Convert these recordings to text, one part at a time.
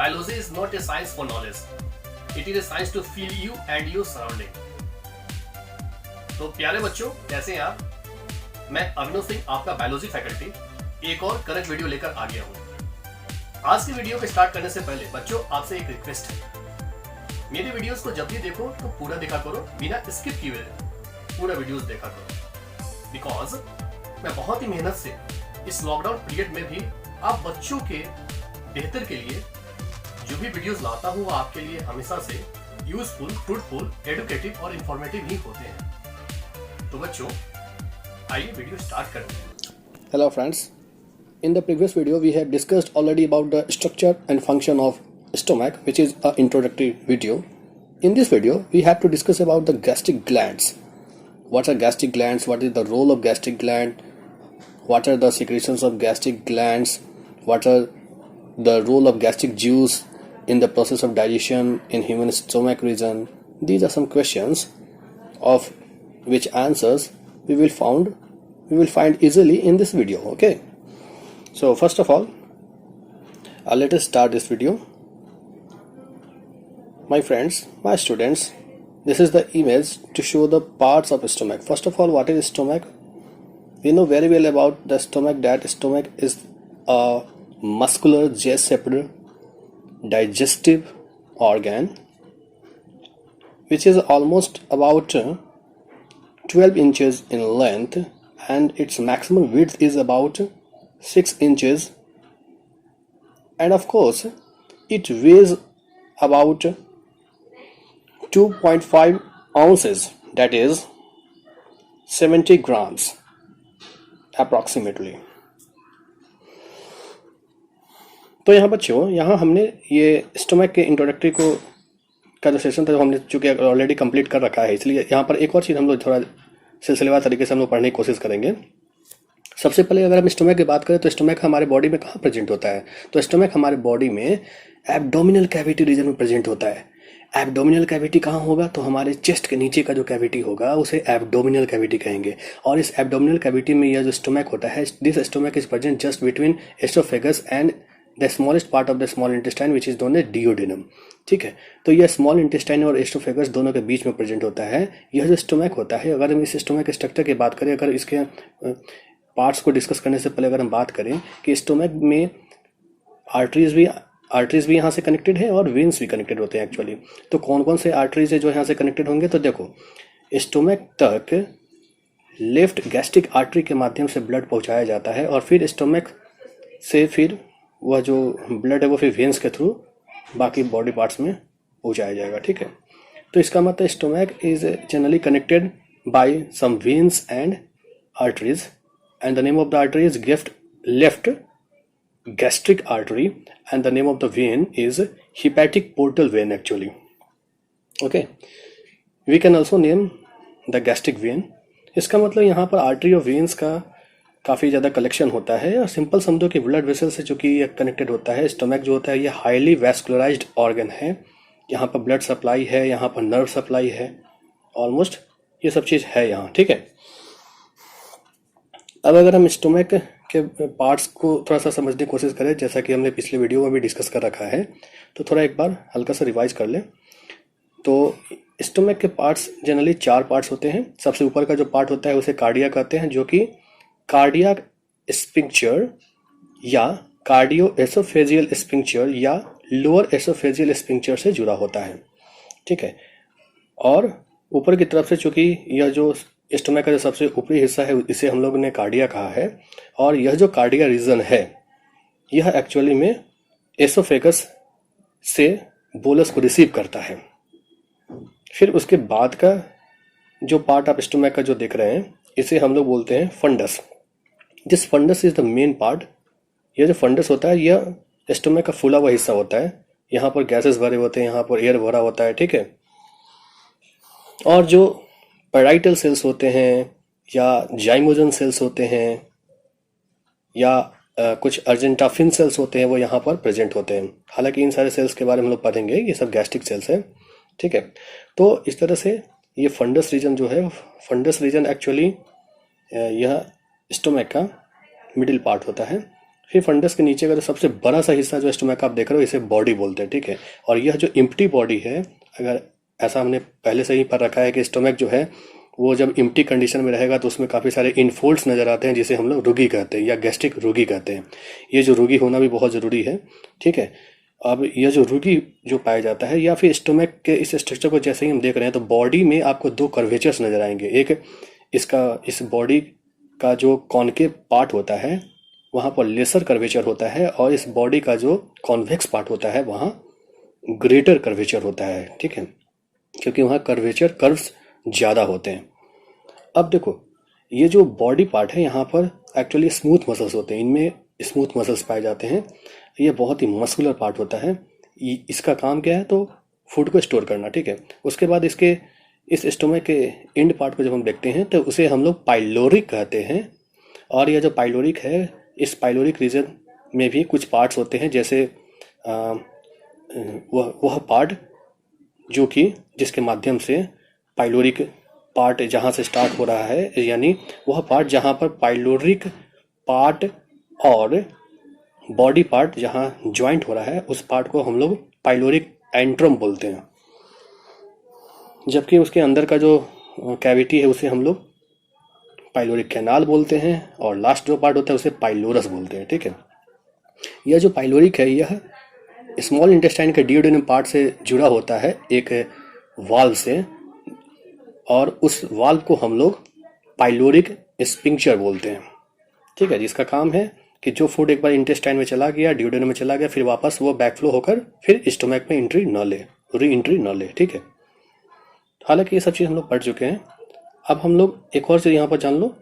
Biology is not a science for knowledge. It is a science to feel you and your surrounding. तो प्यारे बच्चों, कैसे हैं आप? मैं अभिनव सिंह, आपका बायोलॉजी फैकल्टी, एक और करंट वीडियो लेकर आ गया हूँ। आज की वीडियो को स्टार्ट करने से पहले बच्चों, आपसे एक रिक्वेस्ट है। मेरे वीडियोस को जब भी देखो तो पूरा देखा करो, बिना स्किप किए पूरा वीडियोस देखा करो। बिकॉज मैं बहुत ही मेहनत से इस लॉकडाउन पीरियड में भी आप बच्चों के बेहतर के लिए जो भी वीडियोस लाता हूँ वो आपके लिए हमेशा से यूजफुल, फ्रूटफुल, एडुकेटिव और इंफॉर्मेटिव ही होते हैं। तो बच्चों, आइए वीडियो स्टार्ट करते हैं। Hello friends, in the previous video we have discussed already about the structure and function of stomach, which is an introductory video. In this video we have to discuss about the gastric glands. What are gastric glands? What is the role of gastric gland? What are the secretions of gastric glands? What are the role of gastric juice in the process of digestion in human stomach region? These are some questions of which answers we will find easily in this video. Okay, so first of all, let us start this video. My friends, my students, this is the image to show the parts of stomach. First of all, what is stomach? We know very well about the stomach, that stomach is a muscular J-shaped digestive organ which is almost about 12 inches in length, and its maximum width is about 6 inches, and of course it weighs about 2.5 ounces, that is 70 grams approximately. तो यहाँ बच्चों, यहाँ हमने ये stomach के introductory का जो session था, जो हमने चूँकि ऑलरेडी कंप्लीट कर रखा है, इसलिए यहाँ पर एक और चीज़ हम लोग थोड़ा सिलसिलेवार तरीके से हम लोग पढ़ने की कोशिश करेंगे। सबसे पहले अगर हम स्टोमक की बात करें तो स्टोमक हमारे बॉडी में कहाँ प्रेजेंट होता है? तो स्टोमक हमारे बॉडी में एब्डोमिनल कैविटी रीजन में प्रेजेंट होता है। एब्डोमिनल कैविटी कहाँ होगा? तो हमारे चेस्ट के नीचे का जो कैविटी होगा उसे एब्डोमिनल कैविटी कहेंगे। और इस एब्डोमिनल कैविटी में यह जो स्टोमक होता है, this stomach is present just between oesophagus and the smallest part of the small intestine which is known as duodenum. ठीक है, तो यह स्मॉल इंटेस्टाइन और एसोफेगस दोनों के बीच में प्रेजेंट होता है। यह जो स्टोमक होता है, अगर हम इस स्टोमक के स्ट्रक्चर की बात करें, अगर इसके पार्ट्स को डिस्कस करने से पहले अगर हम बात करें कि स्टोमक में आर्टरीज भी यहाँ से कनेक्टेड है और वेन्स भी कनेक्टेड होते हैं एक्चुअली। तो कौन कौन से आर्टरीज है जो यहाँ से कनेक्टेड होंगे? तो देखो, स्टोमक तक लेफ्ट गैस्ट्रिक आर्टरी के माध्यम से ब्लड पहुँचाया जाता है, और फिर स्टोमक से फिर वह जो ब्लड है वो फिर वेन्स के थ्रू बाकी बॉडी पार्ट्स में पहुँचाया जाएगा। ठीक है, तो इसका मतलब stomach is generally connected by some veins and arteries, and the name of the artery is left gastric artery, and the name of the vein is hepatic portal vein actually. Okay, we can also name the gastric vein. इसका मतलब यहाँ पर artery और veins का काफ़ी ज़्यादा collection होता है, और सिंपल समझो कि ब्लड वेसल से जो कि ये कनेक्टेड होता है। स्टमक जो होता है ये हाईली वैस्कुलराइज्ड ऑर्गन है। यहाँ पर ब्लड सप्लाई है, यहाँ पर नर्व सप्लाई है, ऑलमोस्ट ये सब चीज़ है यहाँ। ठीक है, अब अगर हम स्टोमक के पार्ट्स को थोड़ा सा समझने की कोशिश करें, जैसा कि हमने पिछले वीडियो में भी डिस्कस कर रखा है, तो थोड़ा एक बार हल्का सा रिवाइज कर लें। तो स्टोमक के पार्ट्स जनरली 4 पार्ट्स होते हैं। सबसे ऊपर का जो पार्ट होता है उसे कार्डिया कहते हैं, जो कि कार्डियक स्फिंक्चर या कार्डियो एसोफेजियल स्फिंक्चर या लोअर एसोफेजियल स्फिंक्चर से जुड़ा होता है। ठीक है, और ऊपर की तरफ से चूँकि यह जो स्टोमक का जो सबसे ऊपरी हिस्सा है इसे हम लोग ने कार्डिया कहा है, और यह जो कार्डिया रीजन है यह एक्चुअली में एसोफेगस से बोलस को रिसीव करता है। फिर उसके बाद का जो पार्ट आप स्टोमक का जो देख रहे हैं इसे हम लोग बोलते हैं fundus. This fundus is the main part. यह जो फंडस होता है यह स्टोमक का फूला हुआ हिस्सा होता है। यहाँ पर गैसेस भरे होते हैं, यहाँ पर एयर भरा होता है। ठीक है, और जो पैराइटल सेल्स होते हैं या जाइमोजन सेल्स होते हैं या कुछ अर्जेंटाफिन सेल्स होते हैं वो यहाँ पर प्रेजेंट होते हैं। हालांकि इन सारे सेल्स के बारे में हम लोग पढ़ेंगे, ये सब गैस्ट्रिक सेल्स हैं। ठीक है, तो इस तरह से ये फंडस रीजन जो है, फंडस रीजन एक्चुअली यह स्टोमक का मिडिल पार्ट होता है। फिर फंडस के नीचे का जो सबसे बड़ा सा हिस्सा जो स्टोमक आप देख रहे हो इसे बॉडी बोलते हैं, ठीक है। और यह जो इम्प्टी बॉडी है, अगर ऐसा हमने पहले से ही पढ़ रखा है कि स्टोमक जो है वो जब इम्प्टी कंडीशन में रहेगा तो उसमें काफ़ी सारे इनफोल्ड्स नज़र आते हैं, जिसे हम लोग रुगी कहते हैं या गैस्ट्रिक रुगी कहते हैं। ये जो रुगी होना भी बहुत ज़रूरी है, ठीक है। अब यह जो रुगी जो पाया जाता है या फिर स्टोमक के इस स्ट्रक्चर को जैसे ही हम देख रहे हैं तो बॉडी में आपको दो कर्वेचर्स नज़र आएंगे। एक इस बॉडी का जो कॉनकेव पार्ट होता है वहाँ पर लेसर कर्वेचर होता है, और इस बॉडी का जो कॉन्वेक्स पार्ट होता है वहाँ ग्रेटर कर्वेचर होता है, ठीक है, क्योंकि वहाँ कर्वेचर कर्व्स ज़्यादा होते हैं। अब देखो, ये जो बॉडी पार्ट है यहाँ पर एक्चुअली स्मूथ मसल्स होते हैं, इनमें स्मूथ मसल्स पाए जाते हैं। ये बहुत ही मस्कुलर पार्ट होता है। इसका काम क्या है, तो फूड को स्टोर करना, ठीक है। उसके बाद इसके इस स्टोमक के एंड पार्ट को जब हम देखते हैं तो उसे हम लोग पाइलोरिक कहते हैं। और यह जो पाइलोरिक है, इस पाइलोरिक रीजन में भी कुछ पार्ट्स होते हैं, जैसे वह पार्ट जो कि जिसके माध्यम से पाइलोरिक पार्ट जहाँ से स्टार्ट हो रहा है, यानी वह पार्ट जहाँ पर पाइलोरिक पार्ट और बॉडी पार्ट जहाँ ज्वाइंट हो रहा है उस पार्ट को हम लोग पाइलोरिक एंट्रम बोलते हैं। जबकि उसके अंदर का जो कैविटी है उसे हम लोग पाइलोरिक कैनाल बोलते हैं, और लास्ट जो पार्ट होता है उसे पाइलोरस बोलते हैं, ठीक है। यह जो पाइलोरिक है यह स्मॉल इंटेस्टाइन के डियोडेनम पार्ट से जुड़ा होता है एक वाल्व से, और उस वाल्व को हम लोग पाइलोरिक स्पिंक्चर बोलते हैं, ठीक है, जिसका काम है कि जो फूड एक बार इंटेस्टाइन में चला गया, डियोडेनम में चला गया, फिर वापस वो बैकफ्लो होकर फिर स्टोमक में एंट्री न ले, री एंट्री न ले, ठीक है। हालांकि ये सब चीज़ हम लोग पढ़ चुके हैं। अब हम लोग एक और चीज़ यहाँ पर जान लो,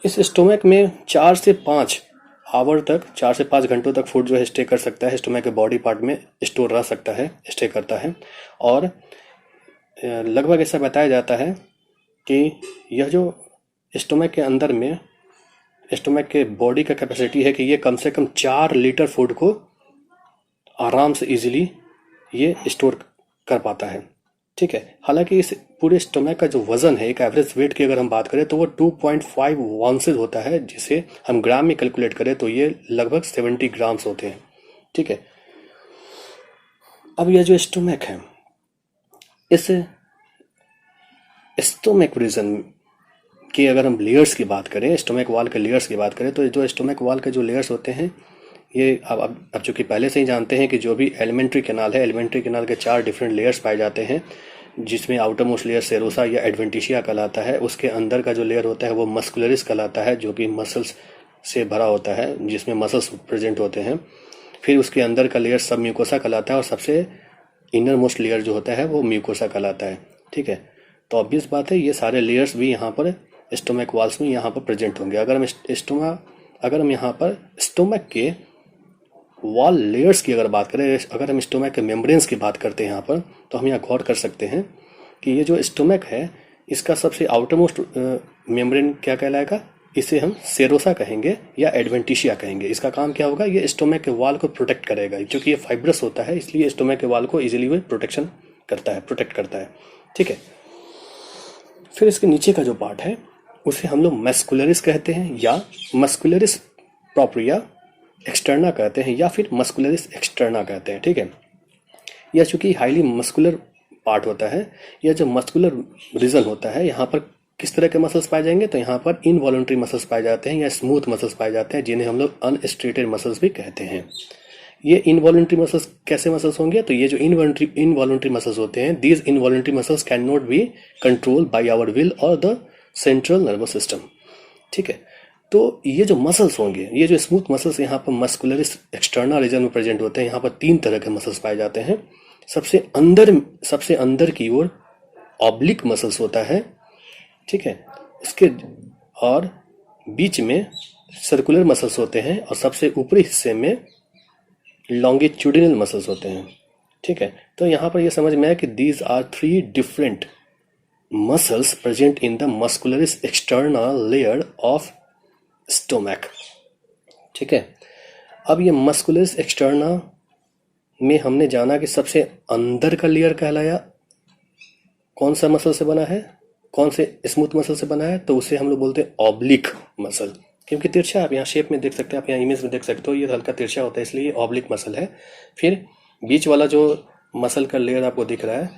इस स्टोमक में 4 से 5 आवर तक, 4 से 5 घंटों तक फूड जो है स्टे कर सकता है, स्टोमक के बॉडी पार्ट में स्टोर रह सकता है, स्टे करता है। और लगभग ऐसा बताया जाता है कि यह जो स्टोमक के अंदर में स्टोमक के बॉडी का कैपेसिटी है कि ये कम से कम 4 लीटर फूड को आराम से इजीली ये स्टोर कर पाता है, ठीक है। हालांकि इस पूरे स्टोमक का जो वजन है, एक एवरेज वेट की अगर हम बात करें तो वो 2.5 ऑन्सेज होता है, जिसे हम ग्राम में कैलकुलेट करें तो ये लगभग 70 ग्राम्स होते हैं, ठीक है। अब यह जो स्टोमक है, इस स्टोमक रीजन की अगर हम लेयर्स की बात करें, स्टोमक वाल के लेयर्स की बात करें, तो जो स्टोमक वाल के जो लेयर्स होते हैं ये अब चूँकि पहले से ही जानते हैं कि जो भी एलिमेंट्री कैनाल है, एलिमेंट्री कैनाल के 4 डिफरेंट लेयर्स पाए जाते हैं, जिसमें आउटर मोस्ट लेयर सेरोसा या एडवेंटिशिया कहलाता है। उसके अंदर का जो लेयर होता है वो मस्कुलरिस कहलाता है, जो कि मसल्स से भरा होता है, जिसमें मसल्स प्रेजेंट होते हैं। फिर उसके अंदर का लेयर सब म्यूकोसा कहलाता है, और सबसे इनर मोस्ट लेयर जो होता है वो म्यूकोसा कहलाता है, ठीक है। तो ऑब्वियस बात है ये सारे लेयर्स भी यहाँ पर स्टोमक वाल्स में यहाँ पर प्रेजेंट होंगे। अगर हम यहाँ पर स्टोमक के वॉल लेयर्स की अगर बात करें, अगर हम स्टोमक के मेम्ब्रेन्स की बात करते हैं यहाँ पर, तो हम यहाँ गौर कर सकते हैं कि ये जो स्टोमक है इसका सबसे आउटर मोस्ट मेम्ब्रेन क्या कहलाएगा, इसे हम सेरोसा कहेंगे या एडवेंटिशिया कहेंगे। इसका काम क्या होगा, ये स्टोमक के वाल को प्रोटेक्ट करेगा, क्योंकि ये फाइब्रस होता है इसलिए स्टोमक के वाल को इजीली वो प्रोटेक्ट करता है, ठीक है। फिर इसके नीचे का जो पार्ट है उसे हम लोग मस्कुलरिस कहते हैं, या मस्कुलरिस प्रोप्रिया एक्सटर्ना कहते हैं, या फिर मस्कुलरिस एक्सटर्ना कहते हैं, ठीक है। यह चूंकि हाईली मस्कुलर पार्ट होता है, यह जो मस्कुलर रीजन होता है, यहाँ पर किस तरह के मसल्स पाए जाएंगे, तो यहाँ पर इनवॉलंटरी मसल्स पाए जाते हैं या स्मूथ मसल्स पाए जाते हैं, जिन्हें हम लोग अनस्ट्रेटेड मसल्स भी कहते हैं। ये इनवॉलंटरी मसल्स कैसे मसल्स होंगे, तो ये जो इनवॉलंटरी मसल्स होते हैं, these involuntary muscles can not be control by our will और द सेंट्रल नर्वस सिस्टम, ठीक है। तो ये जो मसल्स होंगे, ये जो स्मूथ मसल्स यहाँ पर मस्कुलरिस एक्सटर्ना रीजन में प्रेजेंट होते हैं, यहाँ पर 3 तरह के मसल्स पाए जाते हैं। सबसे अंदर की ओर ऑब्लिक मसल्स होता है, ठीक है, उसके और बीच में सर्कुलर मसल्स होते हैं, और सबसे ऊपरी हिस्से में लॉन्गिट्यूडिनल मसल्स होते हैं, ठीक है। तो यहाँ पर यह समझ में आया कि these are 3 different muscles present in the muscularis externa layer of stomach, ठीक है। अब ये मस्कुलरिस एक्सटर्ना में हमने जाना कि सबसे अंदर का लेयर कहलाया कौन सा मसल से बना है, कौन से स्मूथ मसल से बना है, तो उसे हम लोग बोलते हैं ऑब्लिक मसल, क्योंकि तिरछा आप यहाँ शेप में देख सकते हैं, आप यहाँ इमेज में देख सकते हो, ये हल्का तिरछा होता है, इसलिए ये ऑब्लिक मसल है। फिर बीच वाला जो मसल का लेयर आपको दिख रहा है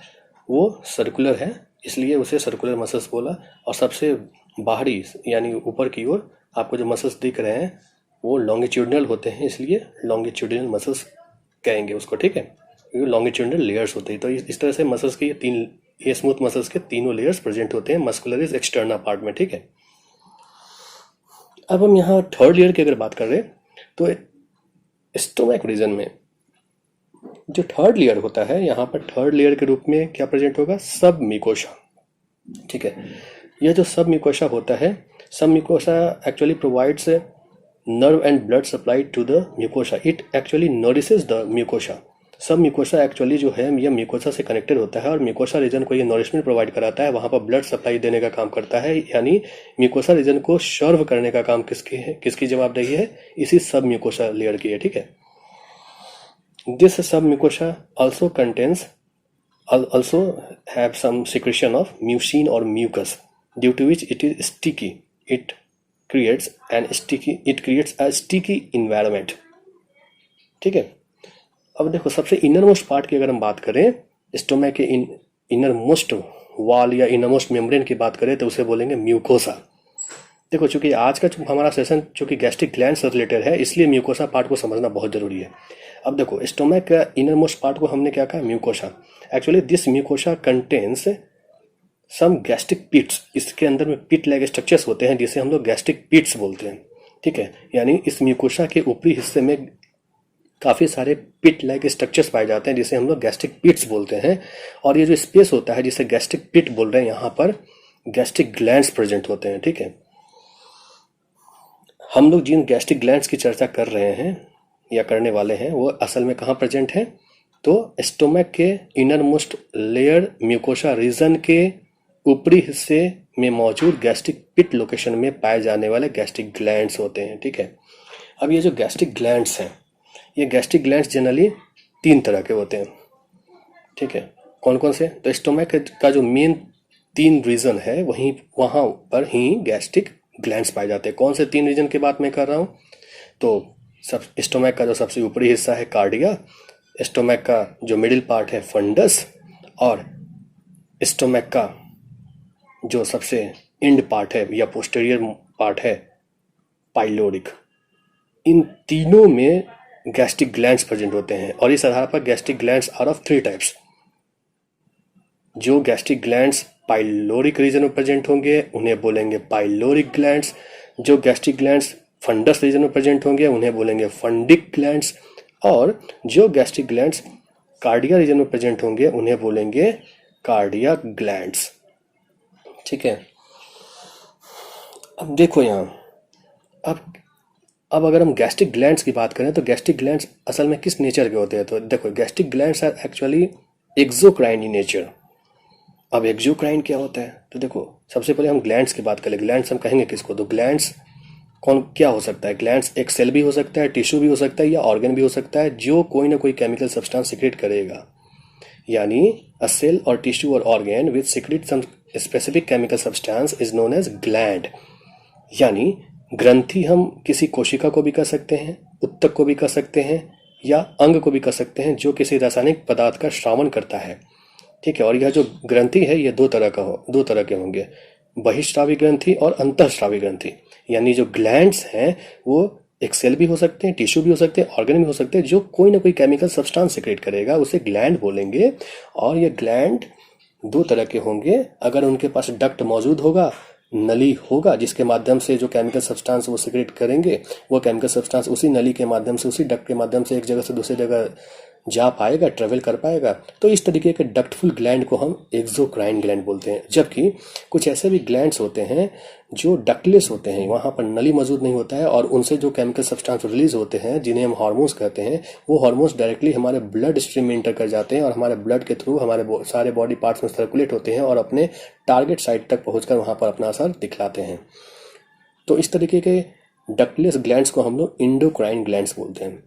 वो सर्कुलर है, इसलिए उसे सर्कुलर मसल्स बोला। और सबसे बाहरी यानी ऊपर की ओर आपको जो मसल्स दिख रहे हैं वो लॉन्गिट्यूडनल होते हैं, इसलिए लॉन्गिट्यूडनल मसल्स कहेंगे उसको, ठीक है। ये लॉन्गिट्यूडनल लेयर्स होते हैं। तो इस तरह से मसल्स के ये स्मूथ मसल्स के तीनों लेयर्स प्रेजेंट होते हैं मस्कुलरिस एक्सटर्ना पार्ट में, ठीक है। अब हम यहाँ थर्ड लेयर की अगर बात कर रहे हैं तो स्टोमक रीजन में जो थर्ड लेयर होता है, यहाँ पर थर्ड लेयर के रूप में क्या प्रेजेंट होगा, सब म्यूकोसा, ठीक है। यह जो सब म्यूकोसा होता है, सब mucosa actually provides nerve and blood supply to the mucosa. It actually nourishes the mucosa. सब म्यूकोसा एक्चुअली जो है ये म्यूकोसा से कनेक्टेड होता है और म्यूकोसा रीजन को ये नॉरिशमेंट प्रोवाइड कराता है, वहाँ पर ब्लड सप्लाई देने का काम करता है, यानी म्यूकोसा रीजन को सर्व करने का काम किसकी जवाबदेही है, इसी सब म्यूकोसा लेयर की है, ठीक है। दिस सब mucosa also have some secretion of mucin or mucus due to which it is sticky. It creates a sticky environment, ठीक है। अब देखो सबसे इनर मोस्ट पार्ट की अगर हम बात करें, स्टोमक के इनर मोस्ट वॉल या इनर मोस्ट मेम्ब्रेन की बात करें तो उसे बोलेंगे म्यूकोसा। देखो चूंकि आज का हमारा सेशन चूंकि गैस्ट्रिक ग्लैंड से रिलेटेड है, इसलिए म्यूकोसा पार्ट को समझना बहुत जरूरी है। अब देखो स्टोमक का इनर मोस्ट पार्ट को हमने क्या कहा, mucosa. Actually this mucosa contains some gastric pits, इसके अंदर में पिट लाइक स्ट्रक्चर्स होते हैं जिसे हम लोग गैस्ट्रिक पिट्स बोलते हैं, ठीक है। यानी इस म्यूकोसा के ऊपरी हिस्से में काफ़ी सारे पिट लाइक स्ट्रक्चर्स पाए जाते हैं जिसे हम लोग गैस्ट्रिक पिट्स बोलते हैं। और ये जो स्पेस होता है जिसे गैस्ट्रिक पिट बोल रहे हैं, यहाँ पर गैस्ट्रिक ग्लैंड्स प्रेजेंट होते हैं, ठीक है। हम लोग जिन गैस्ट्रिक ग्लैंड्स की चर्चा कर रहे हैं या करने वाले हैं वो असल में कहाँ प्रेजेंट है, तो स्टोमक के inner most layer mucosa region के ऊपरी हिस्से में मौजूद गैस्ट्रिक पिट लोकेशन में पाए जाने वाले गैस्ट्रिक ग्लैंड्स होते हैं, ठीक है। अब ये जो गैस्ट्रिक ग्लैंड्स हैं, ये गैस्ट्रिक ग्लैंड्स जनरली 3 तरह के होते हैं, ठीक है। कौन कौन से, तो स्टोमक का जो मेन 3 रीजन है वहाँ पर ही गैस्ट्रिक ग्लैंड्स पाए जाते हैं। कौन से 3 रीजन की बात मैं कर रहा हूँ, तो स्टोमक का जो सबसे ऊपरी हिस्सा है कार्डिया, स्टोमक का जो मिडिल पार्ट है फंडस, और स्टोमक का जो सबसे एंड पार्ट है या पोस्टीरियर पार्ट है पाइलोरिक। इन तीनों में गैस्ट्रिक ग्लैंड्स प्रेजेंट होते हैं और इस आधार पर gastric glands are of 3 types. जो गैस्ट्रिक ग्लैंड्स पाइलोरिक रीजन में प्रेजेंट होंगे उन्हें बोलेंगे पाइलोरिक ग्लैंड्स, जो गैस्ट्रिक ग्लैंड्स फंडस रीजन में प्रेजेंट होंगे उन्हें बोलेंगे फंडिक ग्लैंड्स, और जो गैस्ट्रिक ग्लैंड्स कार्डिया रीजन में प्रेजेंट होंगे उन्हें बोलेंगे कार्डियक ग्लैंड्स, ठीक है। अब देखो यहाँ अब अगर हम गैस्ट्रिक ग्लैंड्स की बात करें तो गैस्ट्रिक ग्लैंड्स असल में किस नेचर के होते हैं, तो देखो gastric glands are actually exocrine in nature. अब एक्सोक्राइन क्या होता है, तो देखो सबसे पहले हम ग्लैंड्स की बात करें। ग्लैंड्स हम कहेंगे किसको, तो ग्लैंड्स क्या हो सकता है, ग्लैंड्स एक सेल भी हो सकता है, टिश्यू भी हो सकता है या ऑर्गन भी हो सकता है जो कोई ना कोई केमिकल सब्सटेंस सिक्रेट करेगा। यानी अ सेल और टिश्यू और organ which secrete some specific chemical substance is known as gland. यानी ग्रंथि हम किसी कोशिका को भी कर सकते हैं, उत्तक को भी कर सकते हैं या अंग को भी कर सकते हैं जो किसी रासायनिक पदार्थ का श्रावण करता है, ठीक है। और यह जो ग्रंथि है ये दो तरह के होंगे, बहिस्रावी ग्रंथि और अंतःस्रावी ग्रंथि। यानी जो ग्लैंड्स हैं वो एक सेल भी हो सकते हैं, टिश्यू भी हो सकते हैं, ऑर्गन भी हो सकते हैं जो कोई ना कोई केमिकल सब्सटेंस सिक्रेट करेगा, उसे ग्लैंड बोलेंगे। और ये ग्लैंड 2 तरह के होंगे। अगर उनके पास डक्ट मौजूद होगा, नली होगा जिसके माध्यम से जो केमिकल सब्सटेंस वो सिक्रेट करेंगे, वो केमिकल सब्सटेंस उसी नली के माध्यम से, उसी डक्ट के माध्यम से एक जगह से दूसरी जगह जा पाएगा, ट्रेवल कर पाएगा। तो इस तरीके के डक्टफुल ग्लैंड को हम एक्सोक्राइन ग्लैंड बोलते हैं। जबकि कुछ ऐसे भी ग्लैंड्स होते हैं जो डक्टलेस होते हैं, वहाँ पर नली मौजूद नहीं होता है और उनसे जो केमिकल सब्सटेंस रिलीज होते हैं जिन्हें हम हार्मोन्स कहते हैं, वो हार्मोन्स डायरेक्टली हमारे ब्लड स्ट्रीम में इंटर कर जाते हैं और हमारे ब्लड के थ्रू हमारे सारे बॉडी पार्ट्स में सर्कुलेट होते हैं और अपने टारगेट साइट तक पहुँचकर वहाँ पर अपना असर दिखलाते हैं। तो इस तरीके के डक्टलेस ग्लैंड्स को हम लोग इंडोक्राइन ग्लैंड्स बोलते हैं,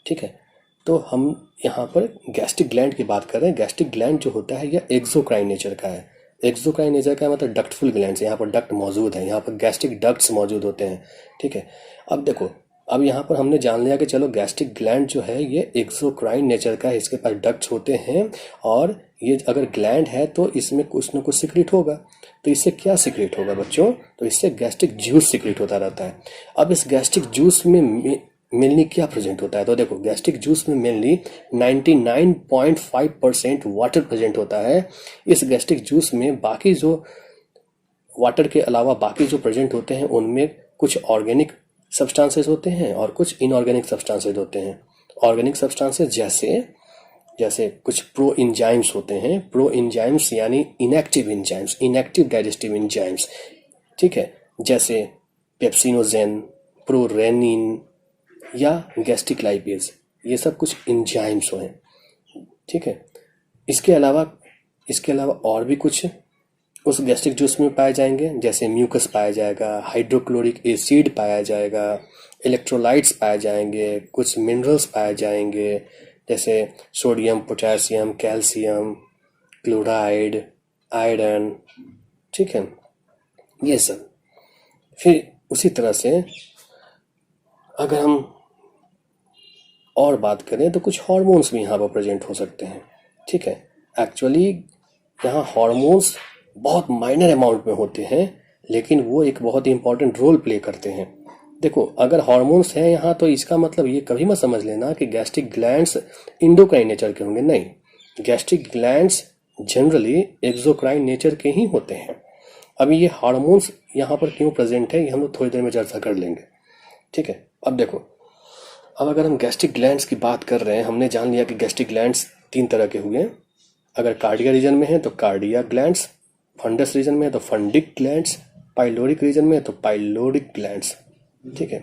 ठीक है। तो हम यहाँ पर गैस्ट्रिक ग्लैंड की बात कर रहे हैं। गैस्ट्रिक ग्लैंड जो होता है यह एक्सोक्राइन नेचर का है। एक्सोक्राइन नेचर का मतलब डक्टफुल ग्लैंड्स, यहाँ पर डक्ट मौजूद है, यहाँ पर गैस्ट्रिक डक्ट्स मौजूद होते हैं, ठीक है। अब देखो, अब यहाँ पर हमने जान लिया कि चलो गैस्ट्रिक ग्लैंड जो है ये एक्सोक्राइन नेचर का है, इसके पास डक्ट्स होते हैं और ये अगर ग्लैंड है तो इसमें कुछ ना कुछ सिक्रेट होगा। तो इससे क्या सिक्रेट होगा बच्चों? तो इससे गैस्ट्रिक जूस सिक्रेट होता रहता है। अब इस गैस्ट्रिक जूस में मेनली क्या प्रेजेंट होता है? तो देखो, गैस्ट्रिक जूस में मेनली 99.5% वाटर प्रेजेंट होता है। इस गैस्ट्रिक जूस में बाकी जो वाटर के अलावा बाकी जो प्रेजेंट होते हैं उनमें कुछ ऑर्गेनिक सब्सटेंसेस होते हैं और कुछ इनऑर्गेनिक सब्सटेंसेस होते हैं। ऑर्गेनिक सब्सटेंसेस जैसे कुछ प्रो इंजाइम्स होते हैं, प्रो इंजाइम्स यानी inactive enzymes, inactive digestive enzymes, ठीक है, जैसे पेप्सिनोजेन, प्रोरेनिन या गैस्ट्रिक लाइपेज, ये सब कुछ इंजाइम्स हैं, ठीक है। इसके अलावा और भी कुछ उस गैस्ट्रिक जूस में पाए जाएंगे, जैसे म्यूकस पाया जाएगा, हाइड्रोक्लोरिक एसिड पाया जाएगा, इलेक्ट्रोलाइट्स पाए जाएंगे, कुछ मिनरल्स पाए जाएंगे जैसे sodium, potassium, calcium, chloride, iron, ठीक है, ये सब। फिर उसी तरह से अगर हम और बात करें तो कुछ हार्मोन्स भी यहाँ पर प्रेजेंट हो सकते हैं, ठीक है। एक्चुअली यहाँ हार्मोन्स बहुत माइनर अमाउंट में होते हैं, लेकिन वो एक बहुत ही इंपॉर्टेंट रोल प्ले करते हैं। देखो, अगर हार्मोन्स हैं यहाँ तो इसका मतलब ये कभी मत समझ लेना कि गैस्ट्रिक ग्लैंड्स इंडोक्राइन नेचर के होंगे, नहीं। Gastric glands generally exocrine nature के ही होते हैं। अभी ये हार्मोन्स यहाँ पर क्यों प्रेजेंट है ये हम लोग थोड़ी देर में चर्चा कर लेंगे, ठीक है। अब देखो, अब अगर हम गैस्ट्रिक ग्लैंड्स की बात कर रहे हैं, हमने जान लिया कि गैस्ट्रिक ग्लैंड्स 3 तरह के हुए। अगर कार्डिया रीजन में है तो कार्डिया ग्लैंड्स, फंडस रीजन में है तो फंडिक ग्लैंड्स, पाइलोरिक रीजन में है तो पाइलोरिक ग्लैंड्स, ठीक है।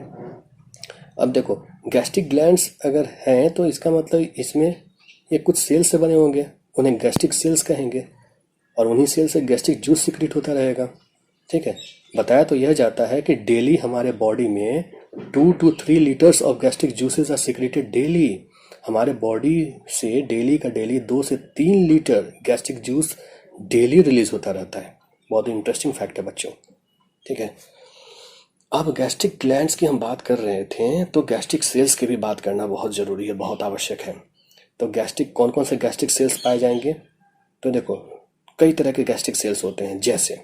अब देखो, गैस्ट्रिक ग्लैंड्स अगर हैं तो इसका मतलब इसमें ये कुछ सेल्स से बने होंगे, उन्हें गैस्ट्रिक सेल्स कहेंगे, और उन्हीं सेल से गैस्ट्रिक जूस सिक्रेट होता रहेगा, ठीक है। बताया तो यह जाता है कि डेली हमारे बॉडी में 2 to 3 litres of gastric juices are secreted daily. हमारे बॉडी से डेली का डेली 2 से 3 litre gastric juice daily release होता रहता है। बहुत ही इंटरेस्टिंग फैक्ट है बच्चों, ठीक है। अब गैस्ट्रिक ग्लैंड्स की हम बात कर रहे थे तो गैस्ट्रिक सेल्स की भी बात करना बहुत ज़रूरी है, बहुत आवश्यक है। तो गैस्ट्रिक कौन कौन से गैस्ट्रिक सेल्स पाए जाएंगे? तो देखो, कई तरह के गैस्ट्रिक सेल्स होते हैं। जैसे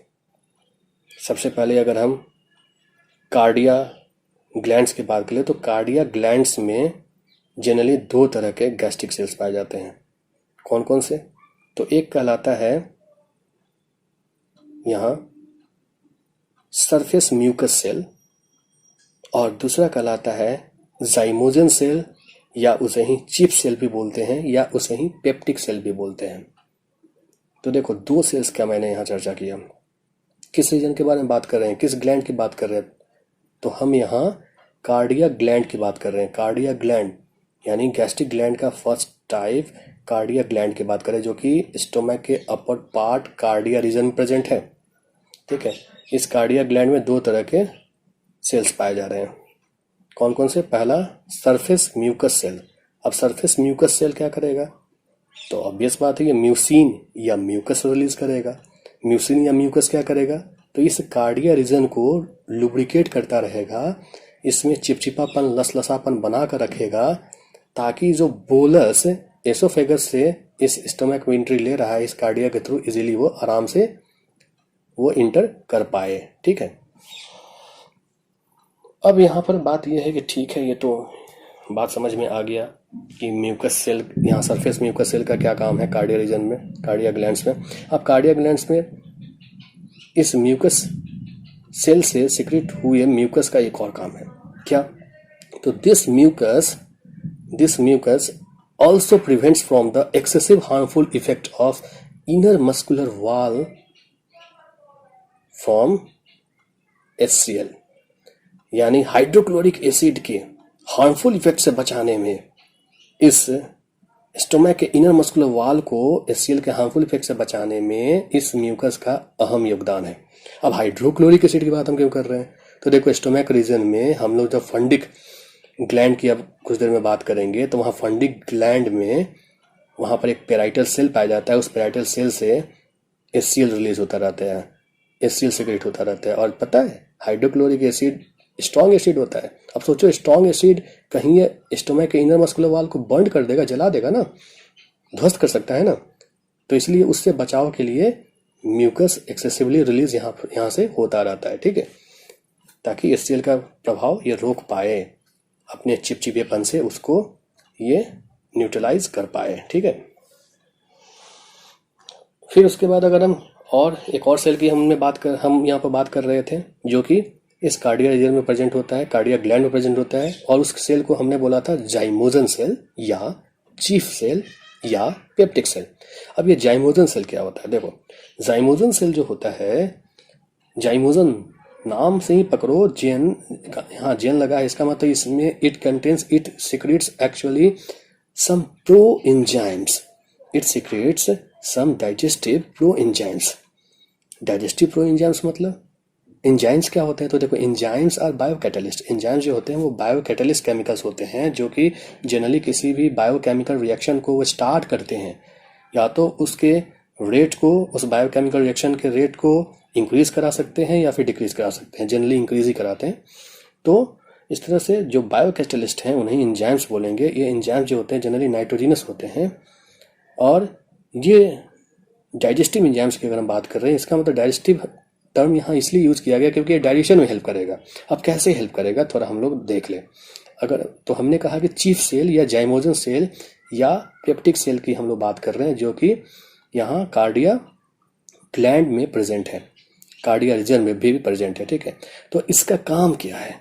सबसे पहले अगर हम कार्डिया ग्लैंड्स की बात करें तो कार्डिया ग्लैंड्स में जनरली 2 तरह के गैस्ट्रिक सेल्स पाए जाते हैं। कौन कौन से? तो एक कहलाता है यहाँ सरफेस म्यूकस सेल और दूसरा कहलाता है जाइमोजन सेल, या उसे ही चिप सेल भी बोलते हैं, या उसे ही पेप्टिक सेल भी बोलते हैं। तो देखो, 2 सेल्स का मैंने यहाँ चर्चा किया। किस रीजन के बारे में बात कर रहे हैं, किस ग्लैंड की बात कर रहे हैं? तो हम यहाँ कार्डिया ग्लैंड की बात कर रहे हैं। कार्डिया ग्लैंड यानी गैस्ट्रिक ग्लैंड का फर्स्ट टाइप कार्डिया ग्लैंड की बात करें, जो कि स्टोमक के अपर पार्ट कार्डिया रीजन में प्रेजेंट है, ठीक है। इस कार्डिया ग्लैंड में 2 तरह के सेल्स पाए जा रहे हैं। कौन कौन से? पहला सरफेस म्यूकस सेल। अब सरफेस म्यूकस सेल क्या करेगा? तो ऑब्वियस बात है, ये म्यूसिन या म्यूकस रिलीज करेगा। म्यूसिन या म्यूकस क्या करेगा? तो इस कार्डिया रीजन को लुब्रिकेट करता रहेगा, इसमें चिपचिपापन, लसलसापन बना कर रखेगा, ताकि जो बोलस एसोफेगस से इस स्टमक में एंट्री ले रहा है इस कार्डिया के थ्रू, इजीली वो आराम से वो इंटर कर पाए, ठीक है। अब यहाँ पर बात यह है कि ठीक है, ये तो बात समझ में आ गया कि म्यूकस सेल, यहाँ सरफेस म्यूकस सेल का क्या काम है कार्डिया रीजन में, कार्डिया ग्लैंड्स में। अब कार्डिया ग्लैंड्स में इस म्यूकस सेल से सिक्रेट हुए म्यूकस का एक और काम है। क्या? तो this mucus also prevents from the excessive harmful effect of inner muscular wall from HCl, यानी हाइड्रोक्लोरिक एसिड के हार्मफुल इफेक्ट से बचाने में इस स्टोमक के इनर मस्कुलर वॉल को HCl के हार्मफुल इफेक्ट से बचाने में इस म्यूकस का अहम योगदान है। अब हाइड्रोक्लोरिक एसिड की बात हम क्यों कर रहे हैं? तो देखो, स्टोमक रीजन में हम लोग जब फंडिक ग्लैंड की अब कुछ देर में बात करेंगे, तो वहाँ फंडिक ग्लैंड में वहाँ पर एक पेराइटल सेल पाया जाता है। उस पेराइटल सेल से HCl रिलीज होता रहता है, HCl सिक्रेट होता रहता है। और पता है हाइड्रोक्लोरिक एसिड स्ट्रॉन्ग एसिड होता है। अब सोचो स्ट्रॉन्ग एसिड कहीं ये स्टोमक के इनर मस्कुलर वाल को बर्न कर देगा, जला देगा ना, ध्वस्त कर सकता है ना। तो इसलिए उससे बचाव के लिए म्यूकस एक्सेसिवली रिलीज यहाँ से होता रहता है, ठीक है, ताकि HCl का प्रभाव ये रोक पाए, अपने चिपचिपेपन से उसको ये न्यूट्रलाइज कर पाए, ठीक है। फिर उसके बाद अगर हम और एक और सेल की हम यहाँ पर बात कर रहे थे, जो कि इस कार्डिया रीजन में प्रेजेंट होता है, कार्डिया ग्लैंड में प्रेजेंट होता है, और उस सेल को हमने बोला था जाइमोजन सेल या चीफ सेल या पेप्टिक सेल। अब ये जाइमोजन सेल क्या होता है? देखो, जाइमोजन सेल जो होता है, जाइमोजन नाम से ही पकड़ो, जेन, हाँ जेन लगा है, इसका मतलब इसमें it secretes actually some pro enzymes, it secretes some digestive pro enzymes. Digestive pro enzymes मतलब एंजाइम्स क्या होते हैं? तो देखो, एंजाइम्स आर बायोकैटलिस्ट। एंजाइम्स जो होते हैं वो बायोकैटलिस्ट केमिकल्स होते हैं, जो कि जनरली किसी भी बायोकेमिकल रिएक्शन को वो स्टार्ट करते हैं, या तो उसके रेट को, उस बायोकेमिकल रिएक्शन के रेट को इंक्रीज करा सकते हैं या फिर डिक्रीज करा सकते हैं, जनरली इंक्रीज ही कराते हैं। तो इस तरह से जो बायोकैटलिस्ट हैं उन्हें एंजाइम्स बोलेंगे। ये एंजाइम्स जो होते हैं जनरली नाइट्रोजिनस होते हैं, और ये डाइजेस्टिव एंजाइम्स की अगर हम बात कर रहे हैं, इसका मतलब डाइजेस्टिव टर्म यहाँ इसलिए यूज किया गया क्योंकि ये डाइजेशन में हेल्प करेगा। अब कैसे हेल्प करेगा थोड़ा हम लोग देख लें। अगर तो हमने कहा कि चीफ सेल या जाइमोजन सेल या पेप्टिक सेल की हम लोग बात कर रहे हैं, जो कि यहाँ कार्डिया ग्लैंड में प्रेजेंट है, कार्डिया रीजन में भी प्रेजेंट है, ठीक है। तो इसका काम क्या है?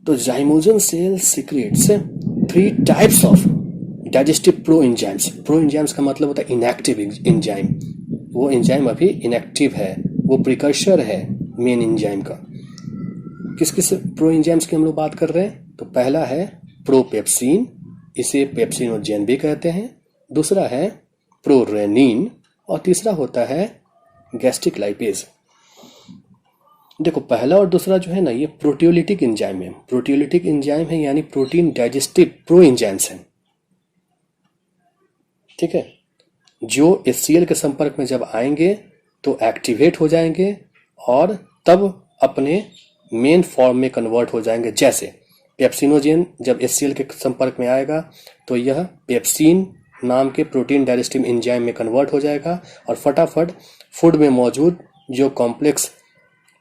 तो zymogen cell secretes 3 types of digestive pro enzymes. Pro enzymes का मतलब होता है इनएक्टिव एंजाइम, वो एंजाइम अभी इनएक्टिव है, वो प्रिकर्सर है मेन एंजाइम का। किस किस प्रो एंजाइम्स की हम लोग बात कर रहे हैं? तो पहला है प्रोपेप्सिन, इसे पेप्सिनोजेन भी कहते हैं। दूसरा है प्रोरेनिन, और तीसरा होता है गैस्ट्रिक लाइपेज। देखो, पहला और दूसरा जो है ना, ये प्रोटियोलिटिक एंजाइम है। प्रोटियोलिटिक एंजाइम है यानी प्रोटीन डाइजेस्टिव प्रो एंजाइम्स हैं, ठीक है, जो HCl के संपर्क में जब आएंगे तो एक्टिवेट हो जाएंगे और तब अपने मेन फॉर्म में कन्वर्ट हो जाएंगे। जैसे पेप्सिनोजेन जब HCl के संपर्क में आएगा तो यह पेप्सिन नाम के प्रोटीन डाइजेस्टिव एंजाइम में कन्वर्ट हो जाएगा, और फटाफट फूड में मौजूद जो कॉम्प्लेक्स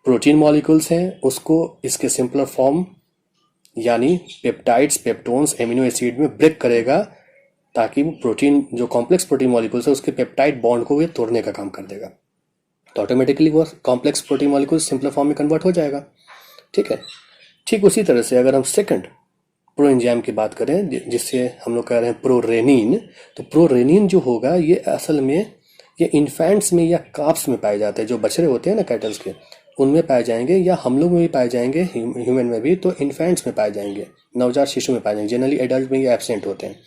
प्रोटीन मॉलिक्यूल्स हैं उसको इसके सिंपलर फॉर्म यानी पेप्टाइड्स, पेप्टोन्स, एमिनो एसिड में ब्रेक करेगा, ताकि वो प्रोटीन जो कॉम्प्लेक्स प्रोटीन मॉलिक्यूल्स है उसके पेप्टाइड बॉन्ड को ये तोड़ने का काम कर देगा। तो ऑटोमेटिकली वो complex protein molecule simpler form में कन्वर्ट हो जाएगा, ठीक है। ठीक उसी तरह से अगर हम सेकंड प्रो एंजाइम की बात करें, जिससे हम लोग कह रहे हैं प्रोरेनिन, तो प्रोरेनिन जो होगा ये असल में ये इन्फेंट्स में या काप्स में पाए जाते हैं, जो बछड़े होते हैं ना कैटल्स के, उनमें पाए जाएंगे, या हम लोग में भी पाए जाएंगे, ह्यूमन में भी, तो इन्फेंट्स में पाए जाएंगे, नवजात शिशु में पाए जाएंगे। जनरली एडल्ट में ये एब्सेंट होते हैं।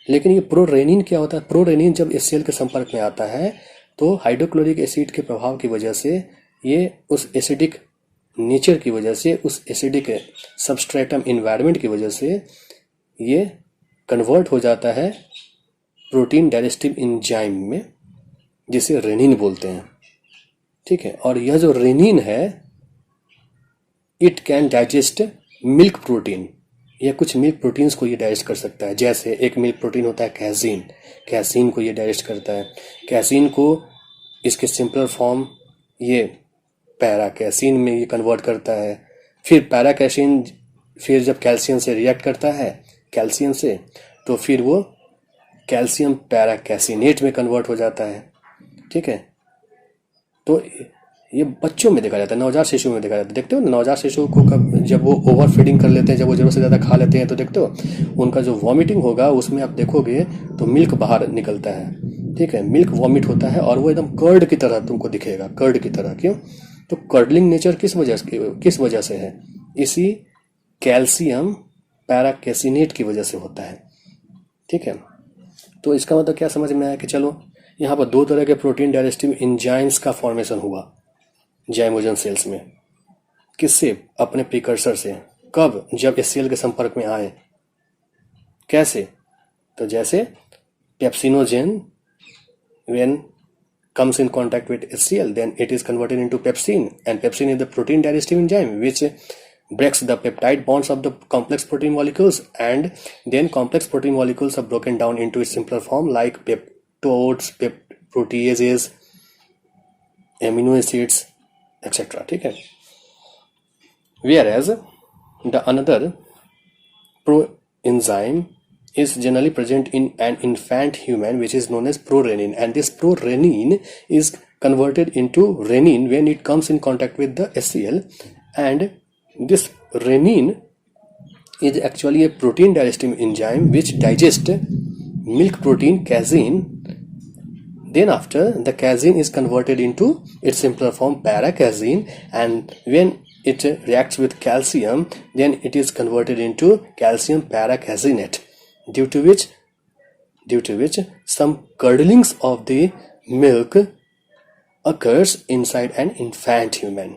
लेकिन ये प्रोरेनिन क्या होता है? प्रोरेनिन जब HCl के संपर्क में आता है तो हाइड्रोक्लोरिक एसिड के प्रभाव की वजह से ये उस एसिडिक नेचर की वजह से, उस एसिडिक सबस्ट्रेटम इन्वायरमेंट की वजह से ये कन्वर्ट हो जाता है प्रोटीन डाइजेस्टिव एंजाइम में, जिसे रेनिन बोलते हैं, ठीक है। और यह जो रेनिन है, it can digest milk protein, यह कुछ मिल्क प्रोटीन्स को ये डाइजेस्ट कर सकता है। जैसे एक मिल्क प्रोटीन होता है कैसीन, कैसीन को ये डाइजेस्ट करता है। कैसीन को इसके सिंपलर फॉर्म ये पैराकैसीन में ये कन्वर्ट करता है। फिर पैराकैसीन फिर जब कैल्शियम से रिएक्ट करता है, कैल्शियम से, तो फिर वो कैल्शियम पैराकैसिनेट में कन्वर्ट हो जाता है, ठीक है। तो ये बच्चों में देखा जाता है, नवजात शिशु में देखा जाता है। देखते हो ना नवजात शिशु को जब वो ओवर फीडिंग कर लेते हैं, जब वो जरूरत से ज़्यादा खा लेते हैं, तो देखते हो उनका जो वॉमिटिंग होगा उसमें आप देखोगे तो मिल्क बाहर निकलता है, ठीक है, मिल्क वॉमिट होता है, और वो एकदम कर्ड की तरह तुमको दिखेगा, कर्ड की तरह। क्यों? तो कर्डलिंग नेचर किस वजह से है? इसी कैल्शियम पैराकैसिनेट की वजह से होता है, ठीक है। तो इसका मतलब क्या समझ में आया कि चलो यहाँ पर 2 तरह के प्रोटीन डाइजेस्टिव एंजाइम्स का फॉर्मेशन हुआ जाइमोजन सेल्स में। किससे? अपने प्रिकर्सर से। कब? जब HCl के संपर्क में आए। कैसे? तो जैसे pepsinogen when comes in contact with HCl, then it is converted into pepsin, and pepsin is the protein digestive enzyme which breaks the peptide bonds of the complex protein molecules, and then complex protein molecules are broken down into its simpler form like peptodes, proteases, amino acids, etc. ठीक है. Whereas the another proenzyme is generally present in an infant human, which is known as prorenin, and this prorenin is converted into renin when it comes in contact with the HCl, and this renin is actually a protein digestive enzyme which digests milk protein casein. Then after, the casein is converted into its simpler form para-casein, and when it reacts with calcium, then it is converted into calcium para-caseinate, due to which some curdlings of the milk occurs inside an infant human.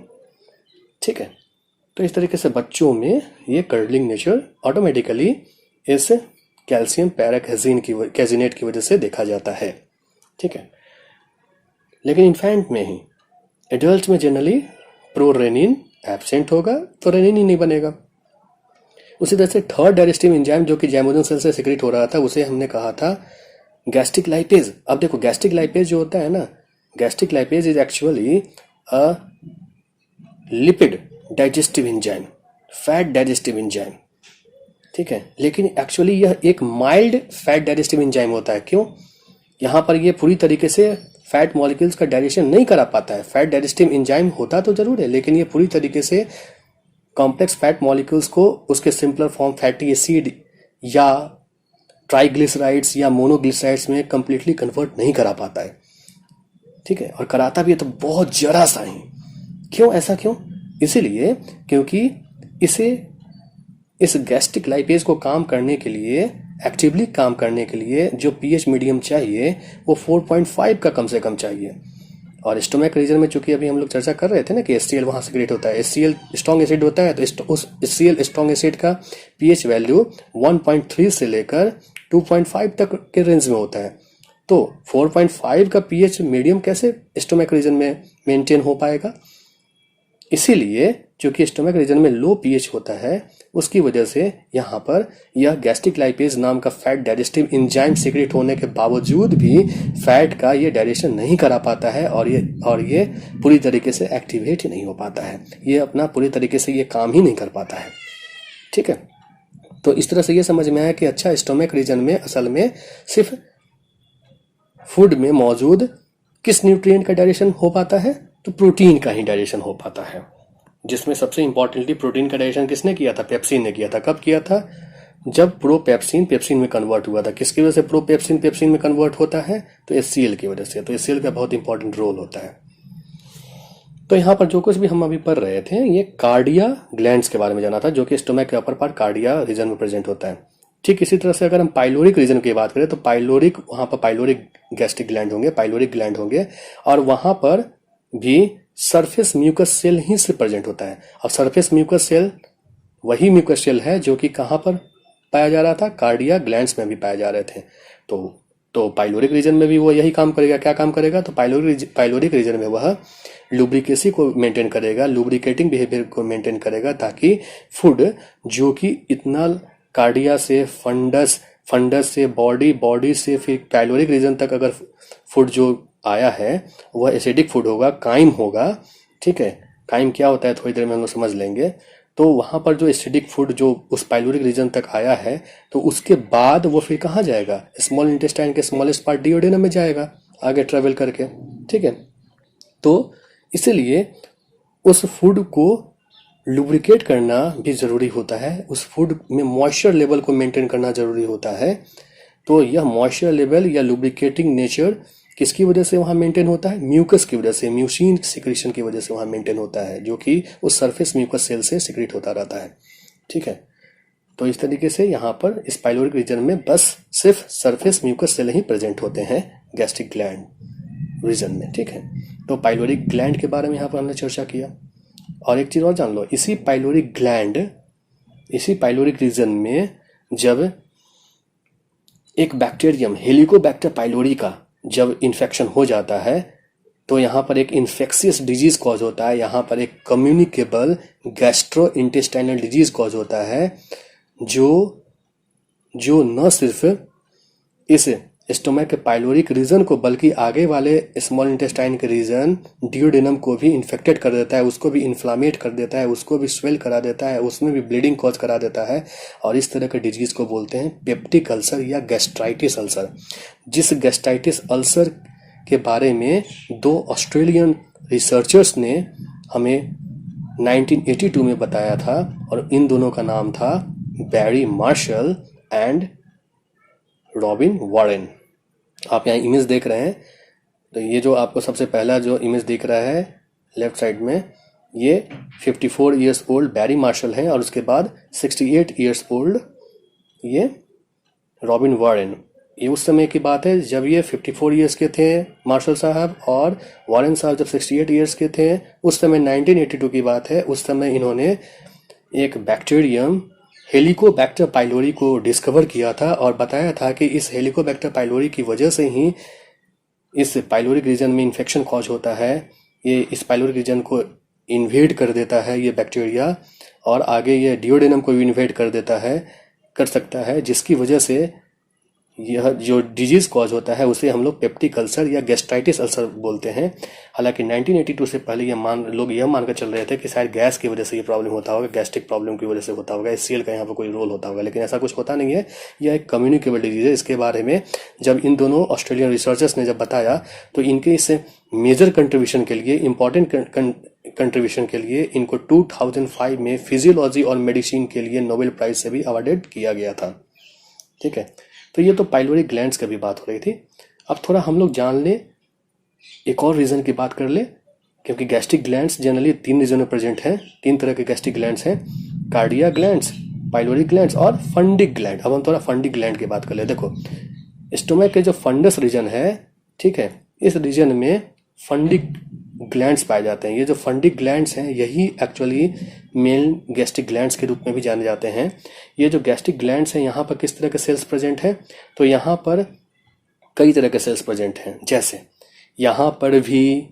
ठीक है. तो इस तरीके से बच्चों में ये curdling nature automatically इस कैल्शियम पैराकैजिनेट की वजह से देखा जाता है. ठीक है. लेकिन इन्फेंट में ही, एडल्ट में जनरली प्रोरेनिन एब्सेंट होगा, तो रेनिन ही नहीं बनेगा. उसी तरह से थर्ड डाइजेस्टिव एंजाइम जो कि ज़ाइमोजन सेल से सिक्रेट हो रहा था, उसे हमने कहा था गैस्ट्रिक लाइपेज. अब देखो, गैस्ट्रिक लाइपेज जो होता है ना, gastric lipase is actually a lipid digestive enzyme, fat digestive enzyme. ठीक है. लेकिन एक्चुअली यह एक माइल्ड फैट डाइजेस्टिव एंजाइम होता है. क्यों? यहाँ पर ये पूरी तरीके से फैट मॉलिक्यूल्स का डाइजेशन नहीं करा पाता है. फैट डाइजेस्टिव एंजाइम होता तो जरूर है, लेकिन ये पूरी तरीके से कॉम्प्लेक्स फैट मॉलिक्यूल्स को उसके सिंपलर फॉर्म फैटी एसिड या ट्राइग्लिसराइड्स या मोनोग्लिसराइड्स में कंप्लीटली कन्वर्ट नहीं करा पाता है. ठीक है. और कराता भी है तो बहुत जरा सा ही. क्यों? ऐसा क्यों? इसीलिए क्योंकि इस गैस्ट्रिक लाइपेज को काम करने के लिए, एक्टिवली काम करने के लिए जो पीएच मीडियम चाहिए वो 4.5 का कम से कम चाहिए. और स्टोमक रीजन में चूंकि अभी हम लोग चर्चा कर रहे थे ना कि HCl वहां सिक्रेट होता है, HCl स्ट्रॉन्ग एसिड होता है, तो उस HCl स्ट्रॉन्ग एसिड का पीएच वैल्यू 1.3 से लेकर 2.5 तक के रेंज में होता है. तो 4.5 का पीएच मीडियम कैसे स्टोमक रीजन में मेंटेन हो पाएगा? इसीलिए चूंकि स्टोमक रीजन में लो पीएच होता है, उसकी वजह से यहाँ पर यह गैस्ट्रिक लाइपेज नाम का फैट डाइजेस्टिव एंजाइम सीक्रेट होने के बावजूद भी फैट का ये डाइजेशन नहीं करा पाता है, और ये पूरी तरीके से एक्टिवेट ही नहीं हो पाता है. ये अपना पूरी तरीके से ये काम ही नहीं कर पाता है. ठीक है. तो इस तरह से ये समझ में आया कि अच्छा, स्टोमक रीजन में असल में सिर्फ फूड में मौजूद किस न्यूट्रिएंट का डाइजेशन हो पाता है? तो प्रोटीन का ही डाइजेशन हो पाता है, जिसमें सबसे इंपॉर्टेंटली प्रोटीन का डाइजेशन किसने किया था? पेप्सिन ने किया था. कब किया था? जब प्रोपेप्सिन पेप्सिन में कन्वर्ट हुआ था. किसकी वजह से प्रोपेप्सिन पेप्सिन में कन्वर्ट होता है? तो HCl की वजह से. तो HCl का बहुत इंपॉर्टेंट रोल होता है. तो यहाँ पर जो कुछ भी हम अभी पढ़ रहे थे, ये कार्डिया ग्लैंड्स के बारे में जाना था, जो कि स्टोमक के अपर पार्ट कार्डिया रीजन में प्रेजेंट होता है. ठीक इसी तरह से अगर हम पाइलोरिक रीजन की बात करें, तो पाइलोरिक, वहां पर पाइलोरिक गैस्ट्रिक ग्लैंड होंगे, पाइलोरिक ग्लैंड होंगे, और वहां पर भी सरफेस म्यूकस सेल ही से प्रेजेंट होता है. अब सरफेस म्यूकस सेल वही म्यूकस सेल है जो कि कहाँ पर पाया जा रहा था? कार्डिया ग्लैंड्स में भी पाए जा रहे थे. तो पाइलोरिक रीजन में भी वो यही काम करेगा. क्या काम करेगा? तो पाइलोरिक रीजन में वह लुब्रिकेसी को मेंटेन करेगा, लुब्रिकेटिंग बिहेवियर को मेंटेन करेगा, ताकि फूड जो कि इतना कार्डिया से फंडस से बॉडी से फिर पाइलोरिक रीजन तक अगर फूड जो आया है वह एसिडिक फूड होगा, काइम होगा. ठीक है. काइम क्या होता है थोड़ी देर में हम लोग समझ लेंगे. तो वहां पर जो एसिडिक फूड जो उस पाइलोरिक रीजन तक आया है, तो उसके बाद वो फिर कहाँ जाएगा? स्मॉल इंटेस्टाइन के स्मॉलेस्ट पार्ट डिओडेनम में जाएगा आगे ट्रेवल करके. ठीक है. तो इसीलिए उस फूड को लुब्रिकेट करना भी जरूरी होता है, उस फूड में मॉइस्चर लेवल को मेंटेन करना जरूरी होता है. तो यह मॉइस्चर लेवल या लुब्रिकेटिंग नेचर किसकी वजह से वहां मेंटेन होता है? म्यूकस की वजह से, म्यूसिन सिक्रीशन की वजह से वहां मेंटेन होता है, जो कि उस सरफेस म्यूकस सेल से सिक्रीट होता रहता है. ठीक है. तो इस तरीके से यहाँ पर इस पाइलोरिक रीजन में बस सिर्फ सरफेस म्यूकस सेल ही प्रेजेंट होते हैं गैस्ट्रिक ग्लैंड रीजन में. ठीक है. तो पाइलोरिक ग्लैंड के बारे में यहाँ पर हमने चर्चा किया. और एक चीज और जान लो, इसी पाइलोरिक रीजन में जब एक बैक्टीरियम हेलिकोबैक्टर पाइलोरी का जब इन्फेक्शन हो जाता है, तो यहाँ पर एक इन्फेक्शियस डिजीज कॉज होता है, यहाँ पर एक communicable gastro intestinal disease cause होता है, जो न सिर्फ इस स्टोमक के पाइलोरिक रीजन को बल्कि आगे वाले स्मॉल इंटेस्टाइन के रीजन डियोडेनम को भी इन्फेक्टेड कर देता है, उसको भी इन्फ्लामेट कर देता है, उसको भी स्वेल करा देता है, उसमें भी ब्लीडिंग कॉज करा देता है। और इस तरह के डिजीज को बोलते हैं पेप्टिक अल्सर या गैस्ट्राइटिस अल्सर। जिस गैस्ट्राइटिस अल्सर के बारे में 2 ऑस्ट्रेलियन रिसर्चर्स ने हमें 1982 में बताया था, और इन दोनों का नाम था बैरी मार्शल एंड रॉबिन वॉरेन। आप यहाँ इमेज देख रहे हैं, तो ये जो आपको सबसे पहला जो इमेज दिख रहा है लेफ्ट साइड में, ये 54 ईयर्स ओल्ड बैरी मार्शल हैं, और उसके बाद 68 ईयर्स ओल्ड ये रॉबिन वॉरेन। ये उस समय की बात है जब ये 54 ईयर्स के थे मार्शल साहब, और वॉरेन साहब जब 68 ईयर्स के थे। उस समय 1982 की बात है। उस समय इन्होंने एक बैक्टीरियम हेलिकोबैक्टर पाइलोरी को डिस्कवर किया था, और बताया था कि इस हेलिकोबैक्टर पाइलोरी की वजह से ही इस पाइलोरिक रीजन में इन्फेक्शन कॉज होता है। ये इस पाइलोरिक रीजन को इन्वेड कर देता है ये बैक्टीरिया, और आगे ये डियोडेनम को भी इन्वेड कर सकता है, जिसकी वजह से यह जो डिजीज कॉज होता है उसे हम लोग पेप्टिक अल्सर या गैस्ट्राइटिस अल्सर बोलते हैं। हालांकि 1982 से पहले लोग यह मानकर चल रहे थे कि शायद गैस की वजह से ये प्रॉब्लम होता होगा, गैस्ट्रिक प्रॉब्लम की वजह से होता होगा, HCl का यहाँ पर कोई रोल होता होगा, लेकिन ऐसा कुछ होता नहीं है। यह एक कम्युनिकेबल डिजीज है। इसके बारे में जब इन दोनों ऑस्ट्रेलियन रिसर्चर्स ने जब बताया, तो इनके इस मेजर कंट्रीब्यूशन के लिए, इंपॉर्टेंट कंट्रीब्यूशन के लिए इनको 2005 में फिजियोलॉजी और मेडिसिन के लिए नोबेल प्राइज से भी अवार्डेड किया गया था। ठीक है, तो ये तो पाइलोरिक ग्लैंड्स की भी बात हो रही थी। अब थोड़ा हम लोग जान ले, एक और रीजन की बात कर ले, क्योंकि गैस्ट्रिक ग्लैंड्स जनरली 3 रीजन में प्रेजेंट हैं। 3 तरह के गैस्ट्रिक ग्लैंड्स हैं, कार्डिया ग्लैंड्स, पाइलोरिक ग्लैंड्स और फंडिक ग्लैंड। अब हम थोड़ा फंडिक ग्लैंड की बात कर ले। देखो, स्टोमक के जो फंडस रीजन है, ठीक है, इस रीजन में फंडिक ग्लैंड्स पाए जाते हैं। ये जो फंडिक ग्लैंड्स हैं यही एक्चुअली मेल गैस्ट्रिक ग्लैंड्स के रूप में भी जाने जाते हैं। ये जो गैस्ट्रिक ग्लैंड्स हैं, यहाँ पर किस तरह के सेल्स प्रेजेंट हैं? तो यहाँ पर कई तरह के सेल्स प्रेजेंट हैं। जैसे यहाँ पर भी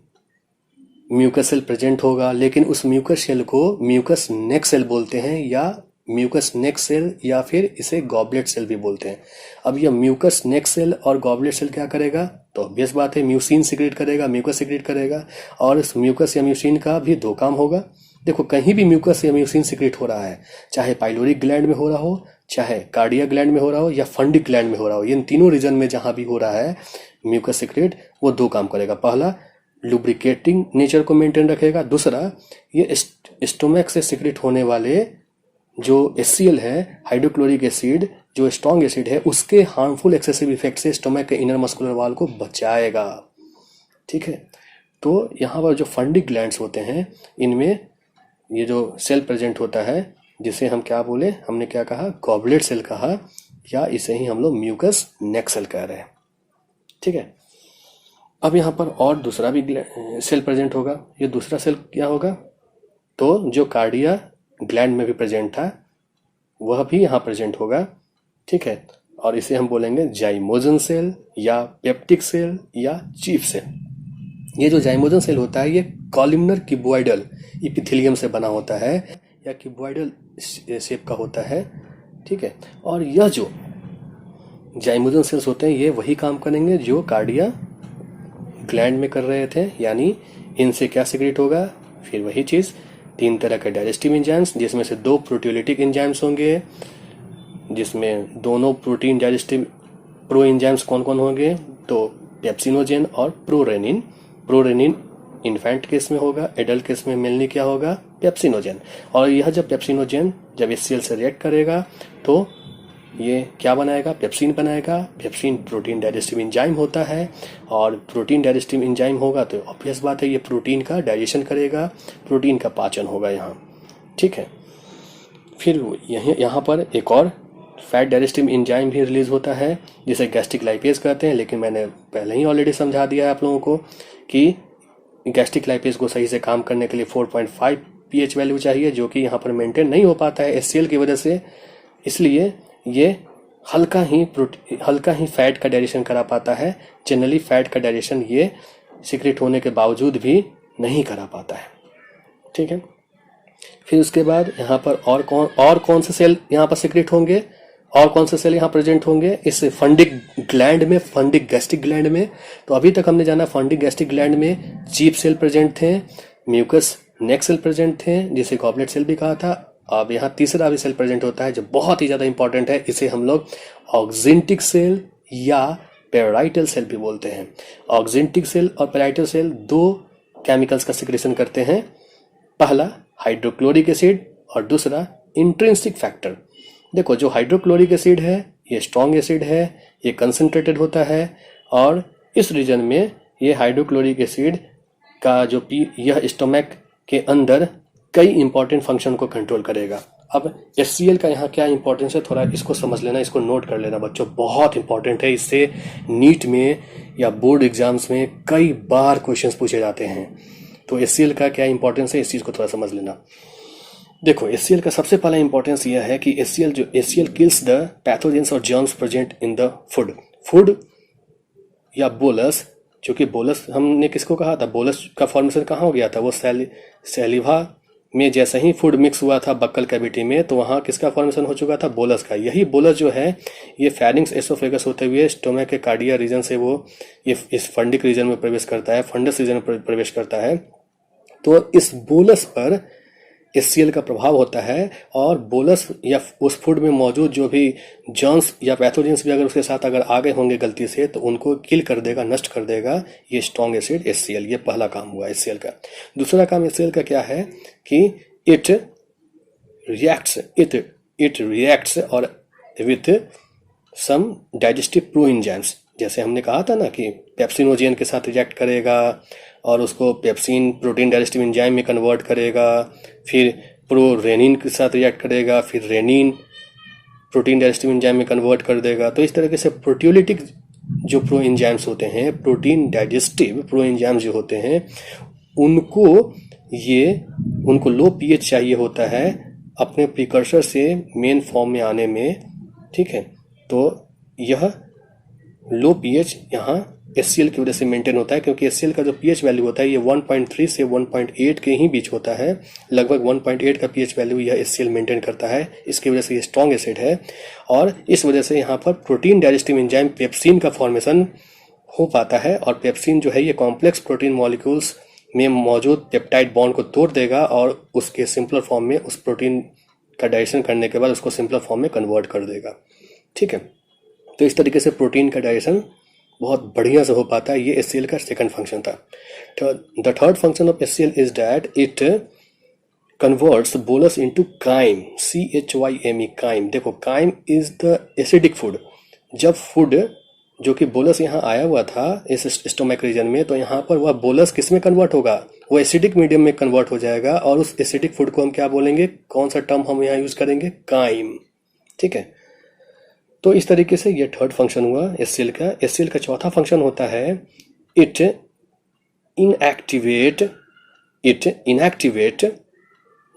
म्यूकस सेल प्रेजेंट होगा, लेकिन उस म्यूकस सेल को म्यूकस नेक सेल बोलते हैं, या म्यूकस नेक सेल, या फिर इसे गॉबलेट सेल भी बोलते हैं। अब यह म्यूकस नेक सेल और गॉबलेट सेल क्या करेगा? तो ऑब्वियस बात है, म्यूसिन सिक्रेट करेगा, म्यूकस सिक्रेट करेगा, और इस म्यूकस या म्यूसिन का भी 2 काम होगा। देखो, कहीं भी म्यूकस या म्यूसिन सिक्रेट हो रहा है, चाहे पाइलोरिक ग्लैंड में हो रहा हो, चाहे कार्डिया ग्लैंड में हो रहा हो, या फंडिक ग्लैंड में हो रहा हो, इन तीनों रीजन में जहां भी हो रहा है म्यूकस सिक्रेट, वो 2 काम करेगा। पहला, लुब्रिकेटिंग नेचर को मेंटेन रखेगा। दूसरा, ये स्टोमक से सिक्रेट होने वाले जो HCl है, हाइड्रोक्लोरिक एसिड, जो स्ट्रॉन्ग एसिड है, उसके हार्मफुल एक्सेसिव इफेक्ट से स्टोमक के इनर मस्कुलर वॉल को बचाएगा। ठीक है, तो यहाँ पर जो फंडिक ग्लैंड्स होते हैं, इनमें ये जो सेल प्रेजेंट होता है, जिसे हम क्या बोले, हमने क्या कहा, गॉबलेट सेल कहा, या इसे ही हम लोग म्यूकस नेक सेल कह रहे हैं। ठीक है, अब यहाँ पर और दूसरा भी सेल प्रेजेंट होगा। ये दूसरा सेल क्या होगा? तो जो कार्डिया ग्लैंड में भी प्रेजेंट था, वह भी यहाँ प्रेजेंट होगा। ठीक है, और इसे हम बोलेंगे जाइमोजन सेल, या पेप्टिक सेल, या चीफ सेल। ये जो जाइमोजन सेल होता है, ये कॉलमनर क्यूबॉइडल इपिथेलियम से बना होता है, या क्यूबॉइडल शेप का होता है। ठीक है, और यह जो जाइमोजन सेल्स होते हैं, ये वही काम करेंगे जो कार्डिया ग्लैंड में कर रहे थे, यानी इनसे क्या सिक्रेट होगा? फिर वही चीज़, 3 तरह के डाइजेस्टिव एंजाइम्स, जिसमें से 2 प्रोटियोलिटिक एंजाइम्स होंगे, जिसमें दोनों प्रोटीन डाइजेस्टिव प्रो एंजाइम्स कौन कौन होंगे? तो पेप्सिनोजेन और प्रोरेनिन। प्रोरेनिन इन्फेंट केस में होगा, एडल्ट केस में मेनली क्या होगा? पेप्सिनोजेन। और यह जब पेप्सिनोजेन जब HCl से रिएक्ट करेगा, तो ये क्या बनाएगा? पेप्सिन बनाएगा। पेप्सिन प्रोटीन डाइजेस्टिव एंजाइम होता है, और प्रोटीन डाइजेस्टिव एंजाइम होगा तो ऑब्वियस बात है, ये प्रोटीन का डाइजेशन करेगा, प्रोटीन का पाचन होगा यहाँ। ठीक है, फिर यहाँ पर एक और फैट डाइजेस्टिव एंजाइम भी रिलीज होता है, जिसे गैस्ट्रिक लाइपेज कहते हैं। लेकिन मैंने पहले ही ऑलरेडी समझा दिया है आप लोगों को कि गैस्ट्रिक लाइपेज को सही से काम करने के लिए 4.5 pH वैल्यू चाहिए, जो कि यहाँ पर मेंटेन नहीं हो पाता है HCl की वजह से। इसलिए ये हल्का ही फैट का डाइजेशन करा पाता है। जनरली फैट का डाइजेशन ये सिक्रेट होने के बावजूद भी नहीं करा पाता है। ठीक है, फिर उसके बाद यहाँ पर और कौन से सेल यहाँ पर सिक्रेट होंगे, और कौन से सेल यहाँ प्रेजेंट होंगे इस फंडिक ग्लैंड में, फंडिक गैस्ट्रिक ग्लैंड में। तो अभी तक हमने जाना फंडिक गैस्ट्रिक ग्लैंड में चीफ सेल प्रेजेंट थे, म्यूकस नेक सेल प्रेजेंट थे जिसे गॉबलेट सेल भी कहा था। अब यहाँ तीसरा भी सेल प्रेजेंट होता है जो बहुत ही ज्यादा इंपॉर्टेंट है, इसे हम लोग ऑक्जेंटिक सेल या पेराइटल सेल भी बोलते हैं। ऑक्जेंटिक सेल और पेराइटल सेल दो केमिकल्स का सिक्रेशन करते हैं, पहला हाइड्रोक्लोरिक एसिड और दूसरा इंट्रिंसिक फैक्टर। देखो जो हाइड्रोक्लोरिक एसिड है ये स्ट्रॉन्ग एसिड है, ये कंसंट्रेटेड होता है और इस रीजन में ये हाइड्रोक्लोरिक एसिड का जो यह स्टोमक के अंदर कई इंपॉर्टेंट फंक्शन को कंट्रोल करेगा। अब HCl का यहाँ क्या इंपॉर्टेंस है, थोड़ा इसको समझ लेना, इसको नोट कर लेना बच्चों, बहुत इंपॉर्टेंट है। इससे नीट में या बोर्ड एग्जाम्स में कई बार क्वेश्चंस पूछे जाते हैं। तो HCl का क्या इंपॉर्टेंस है, इस चीज़ को थोड़ा समझ लेना। देखो HCl का सबसे पहला इंपॉर्टेंस यह है कि HCl किल्स द पैथोजेंस और germs present in the food या बोलस। क्योंकि बोलस हमने किसको कहा था, बोलस का फॉर्मेशन कहाँ हो गया था, वो सैलिवा में जैसे ही फूड मिक्स हुआ था बक्कल कैविटी में, तो वहाँ किसका फॉर्मेशन हो चुका था, बोलस का। यही बोलस जो है ये फैरिंग्स एसोफेगस होते हुए स्टोमक के कार्डिया रीजन से वो ये इस फंडिक रीजन में प्रवेश करता है, फंडस रीजन में प्रवेश करता है। तो इस बोलस पर HCl का प्रभाव होता है और बोलस या उस फूड में मौजूद जो भी जर्म्स या पैथोजेंस भी अगर उसके साथ अगर आ गए होंगे गलती से, तो उनको किल कर देगा, नष्ट कर देगा ये स्ट्रॉन्ग एसिड HCl। ये पहला काम हुआ HCl का। दूसरा काम HCl का क्या है कि इट रिएक्ट्स और विथ सम डाइजेस्टिव प्रोएंजाइम्स। जैसे हमने कहा था ना कि पेप्सिनोजेन के साथ रिएक्ट करेगा और उसको पेप्सिन प्रोटीन डाइजेस्टिव एंजाइम में कन्वर्ट करेगा, फिर प्रोरेनिन के साथ रिएक्ट करेगा, फिर रेनिन प्रोटीन डाइजेस्टिव एंजाइम में कन्वर्ट कर देगा। तो इस तरीके से प्रोटियोलिटिक जो प्रो एंजाइम्स होते हैं, प्रोटीन डाइजेस्टिव प्रो एंजाइम्स जो होते हैं, उनको लो pH चाहिए होता है अपने प्रिकर्सर से मेन फॉर्म में आने में। ठीक है, तो यह लो pH यहाँ HCl की वजह से मेंटेन होता है, क्योंकि HCl का जो pH वैल्यू होता है ये 1.3 से 1.8 के ही बीच होता है। लगभग 1.8 का pH वैल्यू यह HCl मेंटेन करता है। इसकी वजह से ये स्ट्रॉन्ग एसिड है और इस वजह से यहाँ पर प्रोटीन डाइजेस्टिव एंजाइम पेप्सिन का फॉर्मेशन हो पाता है। और पेप्सिन जो है ये कॉम्प्लेक्स प्रोटीन मॉलिक्यूल्स में मौजूद पेप्टाइड बॉन्ड को तोड़ देगा और उसके सिंपलर फॉर्म में, उस प्रोटीन का डाइजेशन करने के बाद उसको सिंपलर फॉर्म में कन्वर्ट कर देगा। ठीक है, तो इस तरीके से प्रोटीन का डाइजेशन बहुत बढ़िया से हो पाता है। ये HCl का सेकंड फंक्शन था। The third function of HCl is that it converts bolus into crime, CHYME, crime. देखो crime is the acidic food. जब फूड जो कि बोलस यहाँ आया हुआ था इस स्टोमक रीजन में, तो यहाँ पर वह बोलस किस में कन्वर्ट होगा, वो एसिडिक मीडियम में कन्वर्ट हो जाएगा और उस एसिडिक फूड को हम क्या बोलेंगे, कौन सा टर्म हम यहाँ यूज करेंगे, काइम। ठीक है, तो इस तरीके से ये थर्ड फंक्शन हुआ HCl का। HCl का चौथा फंक्शन होता है it inactivate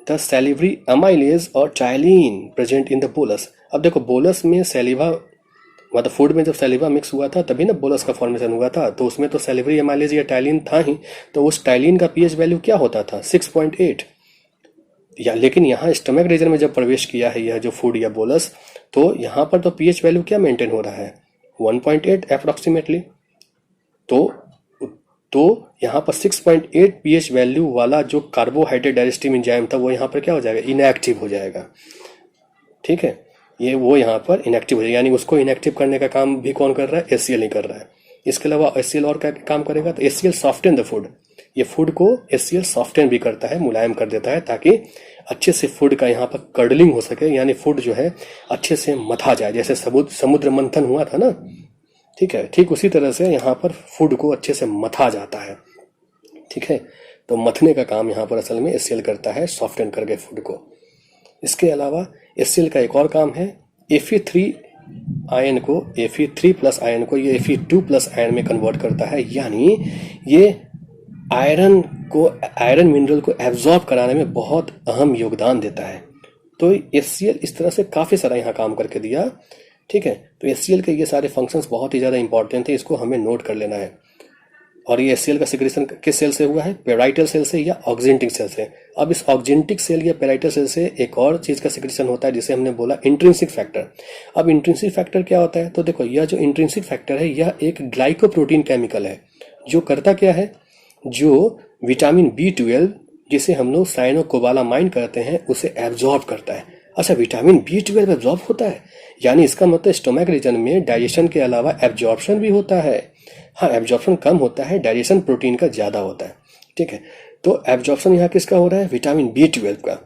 the salivary amylase और ptyalin present in the bolus. अब देखो बोलस में सैलिवा, मतलब फूड में जब सैलिवा मिक्स हुआ था तभी ना बोलस का फॉर्मेशन हुआ था, तो उसमें तो सैलिवरी अमाइलेज या टाइलिन था ही। तो उस टाइलिन का pH वैल्यू क्या होता था, 6.8। लेकिन यहाँ स्टमक रीजन में जब प्रवेश किया है यह जो फूड या बोलस, तो यहाँ पर तो pH वैल्यू क्या मेंटेन हो रहा है, 1.8 अप्रोक्सीमेटली। तो यहाँ पर 6.8 pH वैल्यू वाला जो कार्बोहाइड्रेट डाइजेस्टिव एंजाइम था वो यहाँ पर क्या हो जाएगा, इनएक्टिव हो जाएगा। ठीक है, ये वो यहाँ पर इनएक्टिव हो जाएगा, यानी उसको इनएक्टिव करने का काम भी कौन कर रहा है, HCl ही कर रहा है। इसके अलावा HCl और क्या काम करेगा, तो HCl सॉफ्टन द फूड। ये फूड को HCl सॉफ्टन भी करता है, मुलायम कर देता है, ताकि अच्छे से फूड का यहाँ पर कर्डलिंग हो सके, यानी फूड जो है अच्छे से मथा जाए, जैसे समुद्र मंथन हुआ था ना। ठीक है, ठीक उसी तरह से यहाँ पर फूड को अच्छे से मथा जाता है। ठीक है, तो मथने का काम यहाँ पर असल में HCl करता है, सॉफ्टन करके फूड को। इसके अलावा HCl का एक और काम है, Fe3 आयन को, Fe3+ आयन को ये Fe2+ आयन में कन्वर्ट करता है, यानी ये आयरन मिनरल को एब्जॉर्ब कराने में बहुत अहम योगदान देता है। तो HCl इस तरह से काफ़ी सारा यहाँ काम करके दिया। ठीक है, तो HCl के ये सारे फंक्शंस बहुत ही ज़्यादा इंपॉर्टेंट है, इसको हमें नोट कर लेना है। और ये HCl का सिक्रेशन किस सेल से हुआ है, पेराइटल सेल से या ऑक्जेंटिक सेल से। अब इस ऑक्जेंटिक सेल या पेराइटल सेल से एक और चीज का सिक्रेशन होता है जिसे हमने बोला इंट्रिंसिक फैक्टर। अब इंट्रिंसिक फैक्टर क्या होता है, तो देखो यह जो इंट्रिंसिक फैक्टर है यह एक ग्लाइकोप्रोटीन केमिकल है जो करता क्या है, जो विटामिन B12 जिसे हम लोग साइनोकोबालामाइन कहते हैं उसे एब्जॉर्ब करता है। अच्छा, विटामिन B12 एब्जॉर्ब होता है, यानी इसका मतलब स्टोमक रीजन में डाइजेशन के अलावा एब्जॉर्प्शन भी होता है। हाँ, एब्जॉर्प्शन कम होता है, डाइजेशन प्रोटीन का ज़्यादा होता है। ठीक है, तो एब्जॉर्प्शन यहाँ किसका हो रहा है, विटामिन B12 का।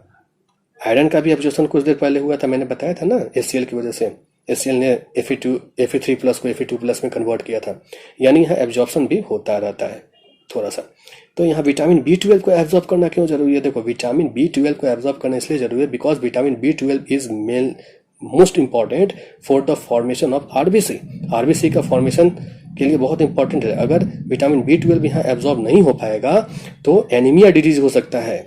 आयरन का भी एब्जॉर्प्शन कुछ देर पहले हुआ था, मैंने बताया था ना, HCl की वजह से। HCl ने Fe3+ को Fe2+ में कन्वर्ट किया था, यानी यहाँ एब्जॉर्प्शन भी होता रहता है थोड़ा सा। तो यहाँ विटामिन B12 को एब्जॉर्ब करना क्यों जरूरी है, देखो विटामिन B12 को एब्जॉर्ब करना इसलिए जरूरी है because vitamin B12 is most important for the formation of RBC का फॉर्मेशन के लिए बहुत इंपॉर्टेंट है। अगर विटामिन B12 यहाँ एब्जॉर्ब नहीं हो पाएगा तो एनीमिया डिजीज हो सकता है।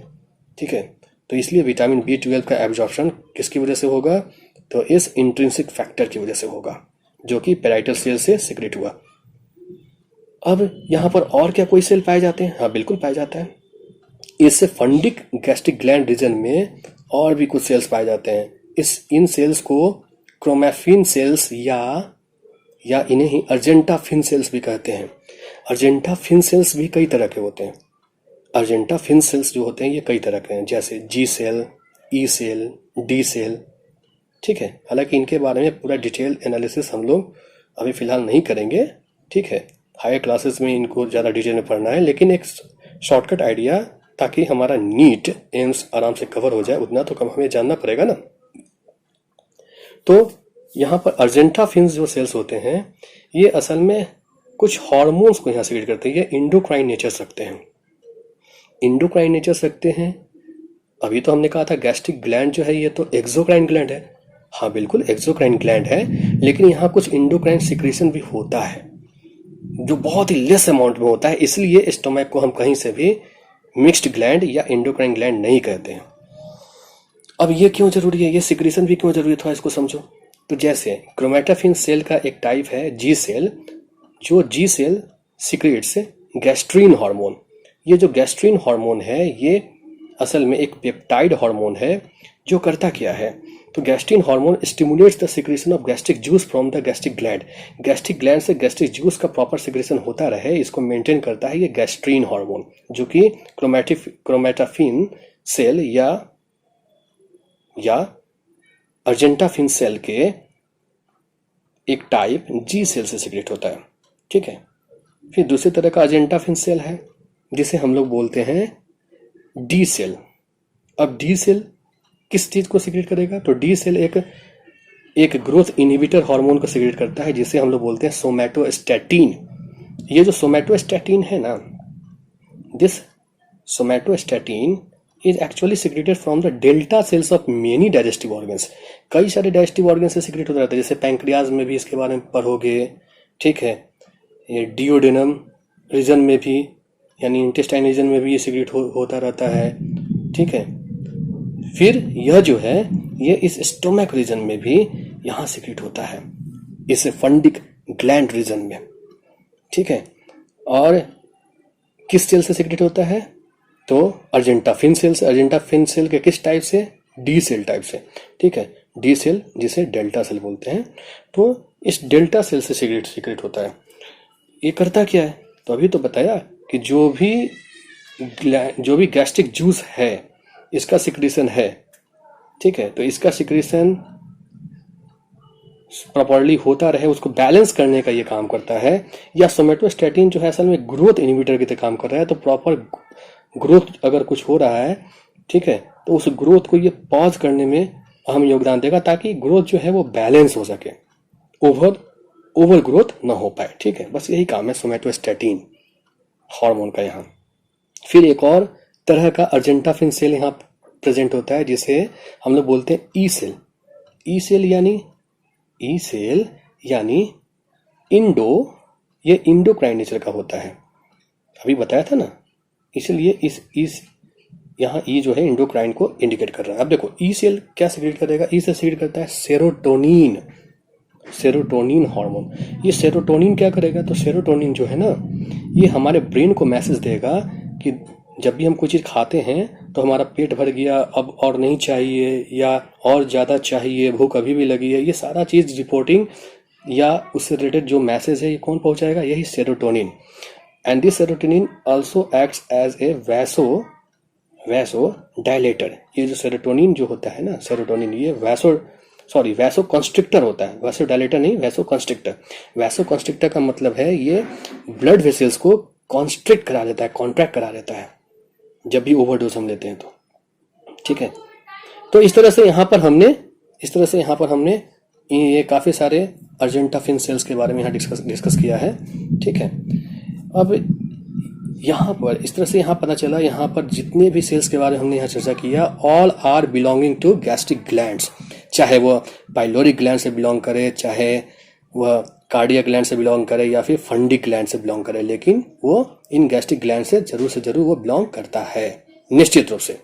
ठीक है, तो इसलिए विटामिन B12 का एब्जॉर्प्शन किसकी वजह से होगा, तो इस इंट्रिंसिक फैक्टर की वजह से होगा जो कि पेराइटल सेल से सिक्रेट हुआ। अब यहाँ पर और क्या कोई सेल पाए जाते हैं, हाँ बिल्कुल पाया जाता है। इससे फंडिक गैस्ट्रिक ग्लैंड रीजन में और भी कुछ सेल्स पाए जाते हैं। इन सेल्स को क्रोमैफिन सेल्स या इन्हें ही अर्जेंटाफिन सेल्स भी कहते हैं। अर्जेंटाफिन सेल्स भी कई तरह के होते हैं। अर्जेंटाफिन सेल्स जो होते हैं ये कई तरह के हैं, जैसे G cell, E cell, D cell. ठीक है, हालांकि इनके बारे में पूरा डिटेल एनालिसिस हम लोग अभी फिलहाल नहीं करेंगे। ठीक है, हायर क्लासेस में इनको ज़्यादा डिटेल में पढ़ना है, लेकिन एक शॉर्टकट आइडिया ताकि हमारा नीट एम्स आराम से कवर हो जाए, उतना तो कम हमें जानना पड़ेगा ना। तो यहाँ पर अर्जेंटाफिन जो सेल्स होते हैं ये असल में कुछ हार्मोन्स को यहाँ सिक्रेट करते हैं। ये इंडोक्राइन नेचर्स रखते हैं, इंडोक्राइन नेचर्स रखते हैं। अभी तो हमने कहा था गैस्ट्रिक ग्लैंड जो है ये तो एक्सोक्राइन ग्लैंड है। हाँ बिल्कुल एक्सोक्राइन ग्लैंड है, लेकिन यहाँ कुछ इंडोक्राइन सिक्रेशन भी होता है जो बहुत ही लेस अमाउंट में होता है, इसलिए स्टोमक को हम कहीं से भी मिक्स्ड ग्लैंड या इंडोक्राइन ग्लैंड नहीं कहते हैं। अब ये क्यों जरूरी है, ये सिक्रेशन भी क्यों जरूरी है, थोड़ा इसको समझो। तो जैसे क्रोमैटाफिन सेल का एक टाइप है G सेल, जो G cell secretes gastrin hormone. ये जो गैस्ट्रीन हार्मोन है ये असल में एक पेप्टाइड हार्मोन है जो करता क्या है, तो gastrin hormone stimulates the secretion of gastric juice from the gastric gland. Gastric gland से गैस्ट्रिक जूस का प्रॉपर सिक्रेशन होता रहे, इसको मेंटेन करता है ये गैस्ट्रीन हार्मोन, जो कि क्रोमैटाफिन सेल या अर्जेंटाफिन सेल के एक टाइप G सेल से सिक्रेट होता है। ठीक है, फिर दूसरी तरह का अर्जेंटाफिन सेल है जिसे हम लोग बोलते हैं D सेल। अब D सेल किस चीज को सिक्रेट करेगा, तो D सेल एक ग्रोथ इनहिबिटर हार्मोन को सिक्रेट करता है जिसे हम लोग बोलते हैं सोमैटोस्टैटिन। ये जो सोमैटोस्टैटिन है ना, this somatostatin is actually secreted from the delta sales of many digestive organs. कई सारे डाइजेस्टिव ऑर्गन से सिक्रेट होता रहता है, जैसे पैंक्रियाज में भी इसके बारे में पढ़ोगे। ठीक है, ये डिओडेनम रीजन में भी यानी इंटेस्टाइन रीजन में भी ये सिक्रेट होता रहता है। ठीक है, फिर यह जो है ये इस स्टोमक रीजन में भी यहाँ सिक्रेट होता है, इस फंडिक ग्लैंड रीजन में। ठीक है, और किस सेल से सिक्रेट होता है, तो अर्जेंटाफिन सेल से। अर्जेंटाफिन सेल के किस टाइप से, D सेल टाइप से। ठीक है, D सेल जिसे डेल्टा सेल बोलते हैं, तो इस डेल्टा सेल से सिक्रेट होता है। ये करता क्या है, तो अभी तो बताया कि जो भी गैस्ट्रिक जूस है इसका सिक्रेशन है। ठीक है, तो इसका सिक्रेशन प्रॉपर्ली होता रहे, उसको बैलेंस करने का ये काम करता है। या सोमैटोस्टैटिन जो है असल में ग्रोथ इनहिबिटर की तरह काम कर रहा है, तो प्रॉपर ग्रोथ अगर कुछ हो रहा है, ठीक है, तो उस ग्रोथ को ये पॉज करने में अहम योगदान देगा ताकि ग्रोथ जो है वो बैलेंस हो सके, ओवर ग्रोथ ना हो पाए। ठीक है, बस यही काम है सोमैटोस्टैटिन हार्मोन का यहाँ। फिर एक और तरह का अर्जेंटाफिन सेल यहाँ प्रेजेंट होता है जिसे हम लोग बोलते हैं E सेल। E सेल यानी ये इंडोक्राइन नेचर का होता है, अभी बताया था ना, इसलिए इस यहाँ E जो है इंडोक्राइन को इंडिकेट कर रहा है। अब देखो E सेल क्या सिक्रेट करेगा, E सेल सिक्रेट करता है सेरोटोनिन हार्मोन। ये सेरोटोनिन क्या करेगा, तो सेरोटोनिन जो है ना ये हमारे ब्रेन को मैसेज देगा कि जब भी हम कोई चीज़ खाते हैं तो हमारा पेट भर गया, अब और नहीं चाहिए, या और ज़्यादा चाहिए, भूख अभी भी लगी है, ये सारा चीज़ रिपोर्टिंग या उससे रिलेटेड जो मैसेज है ये कौन पहुंचाएगा? यही serotonin. And this serotonin also acts as a vasodilator. ये जो सेरोटोनिन जो होता है ना, सेरोटोनिन, ये वैसो कंस्ट्रिक्टर होता है, वैसो डायलेटर नहीं, वैसो कंस्ट्रिक्टर। वैसो कंस्ट्रिक्टर का मतलब है ये ब्लड वेसल्स को कॉन्स्ट्रिक्ट करा देता है, कॉन्ट्रैक्ट करा देता है जब भी ओवरडोज हम लेते हैं तो, ठीक है। तो इस तरह से यहाँ पर हमने ये काफ़ी सारे अर्जेंटाफिन सेल्स के बारे में यहाँ डिस्कस किया है, ठीक है। अब यहाँ पर इस तरह से यहाँ पता चला, यहाँ पर जितने भी सेल्स के बारे में हमने यहाँ चर्चा किया, all are belonging to gastric glands. चाहे वो पाइलोरिक ग्लैंड से बिलोंग करे, चाहे वह कार्डियक ग्लैंड से बिलोंग करे, या फिर फंडिक ग्लैंड से बिलोंग करे, लेकिन वो इन गैस्ट्रिक ग्लैंड से जरूर वो बिलोंग करता है, निश्चित रूप से।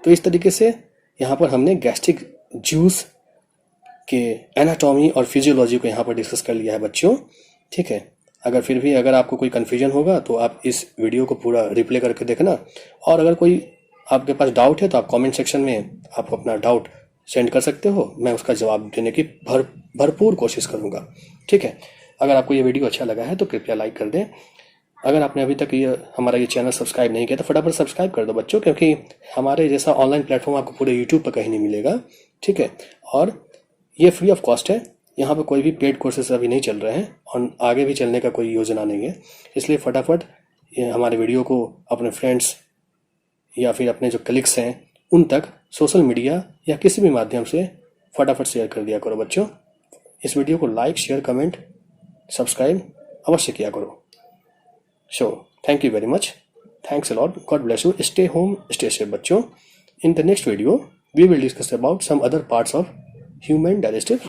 तो इस तरीके से यहाँ पर हमने गैस्ट्रिक जूस के एनाटॉमी और फिजियोलॉजी को यहाँ पर डिस्कस कर लिया है बच्चों, ठीक है। अगर आपको कोई कन्फ्यूजन होगा तो आप इस वीडियो को पूरा रिप्ले करके देखना, और अगर कोई आपके पास डाउट है तो आप कमेंट सेक्शन में आप अपना डाउट सेंड कर सकते हो, मैं उसका जवाब देने की भरपूर कोशिश करूँगा, ठीक है। अगर आपको ये वीडियो अच्छा लगा है तो कृपया लाइक कर दें। अगर आपने अभी तक हमारा ये चैनल सब्सक्राइब नहीं किया तो फटाफट सब्सक्राइब कर दो बच्चों, क्योंकि हमारे जैसा ऑनलाइन प्लेटफॉर्म आपको पूरे यूट्यूब पर कहीं नहीं मिलेगा, ठीक है। और ये फ्री ऑफ कॉस्ट है, यहाँ पर कोई भी पेड कोर्सेस अभी नहीं चल रहे हैं और आगे भी चलने का कोई योजना नहीं है। इसलिए फटाफट हमारे वीडियो को अपने फ्रेंड्स या फिर अपने जो कलीग्स हैं उन तक सोशल मीडिया या किसी भी माध्यम से फटाफट शेयर कर दिया करो बच्चों। इस वीडियो को लाइक, शेयर, कमेंट, सब्सक्राइब अवश्य किया करो। So, thank you very much. Thanks a lot. God bless you. Stay home, stay safe बच्चों. In the next video, we will discuss about some other parts of human digestive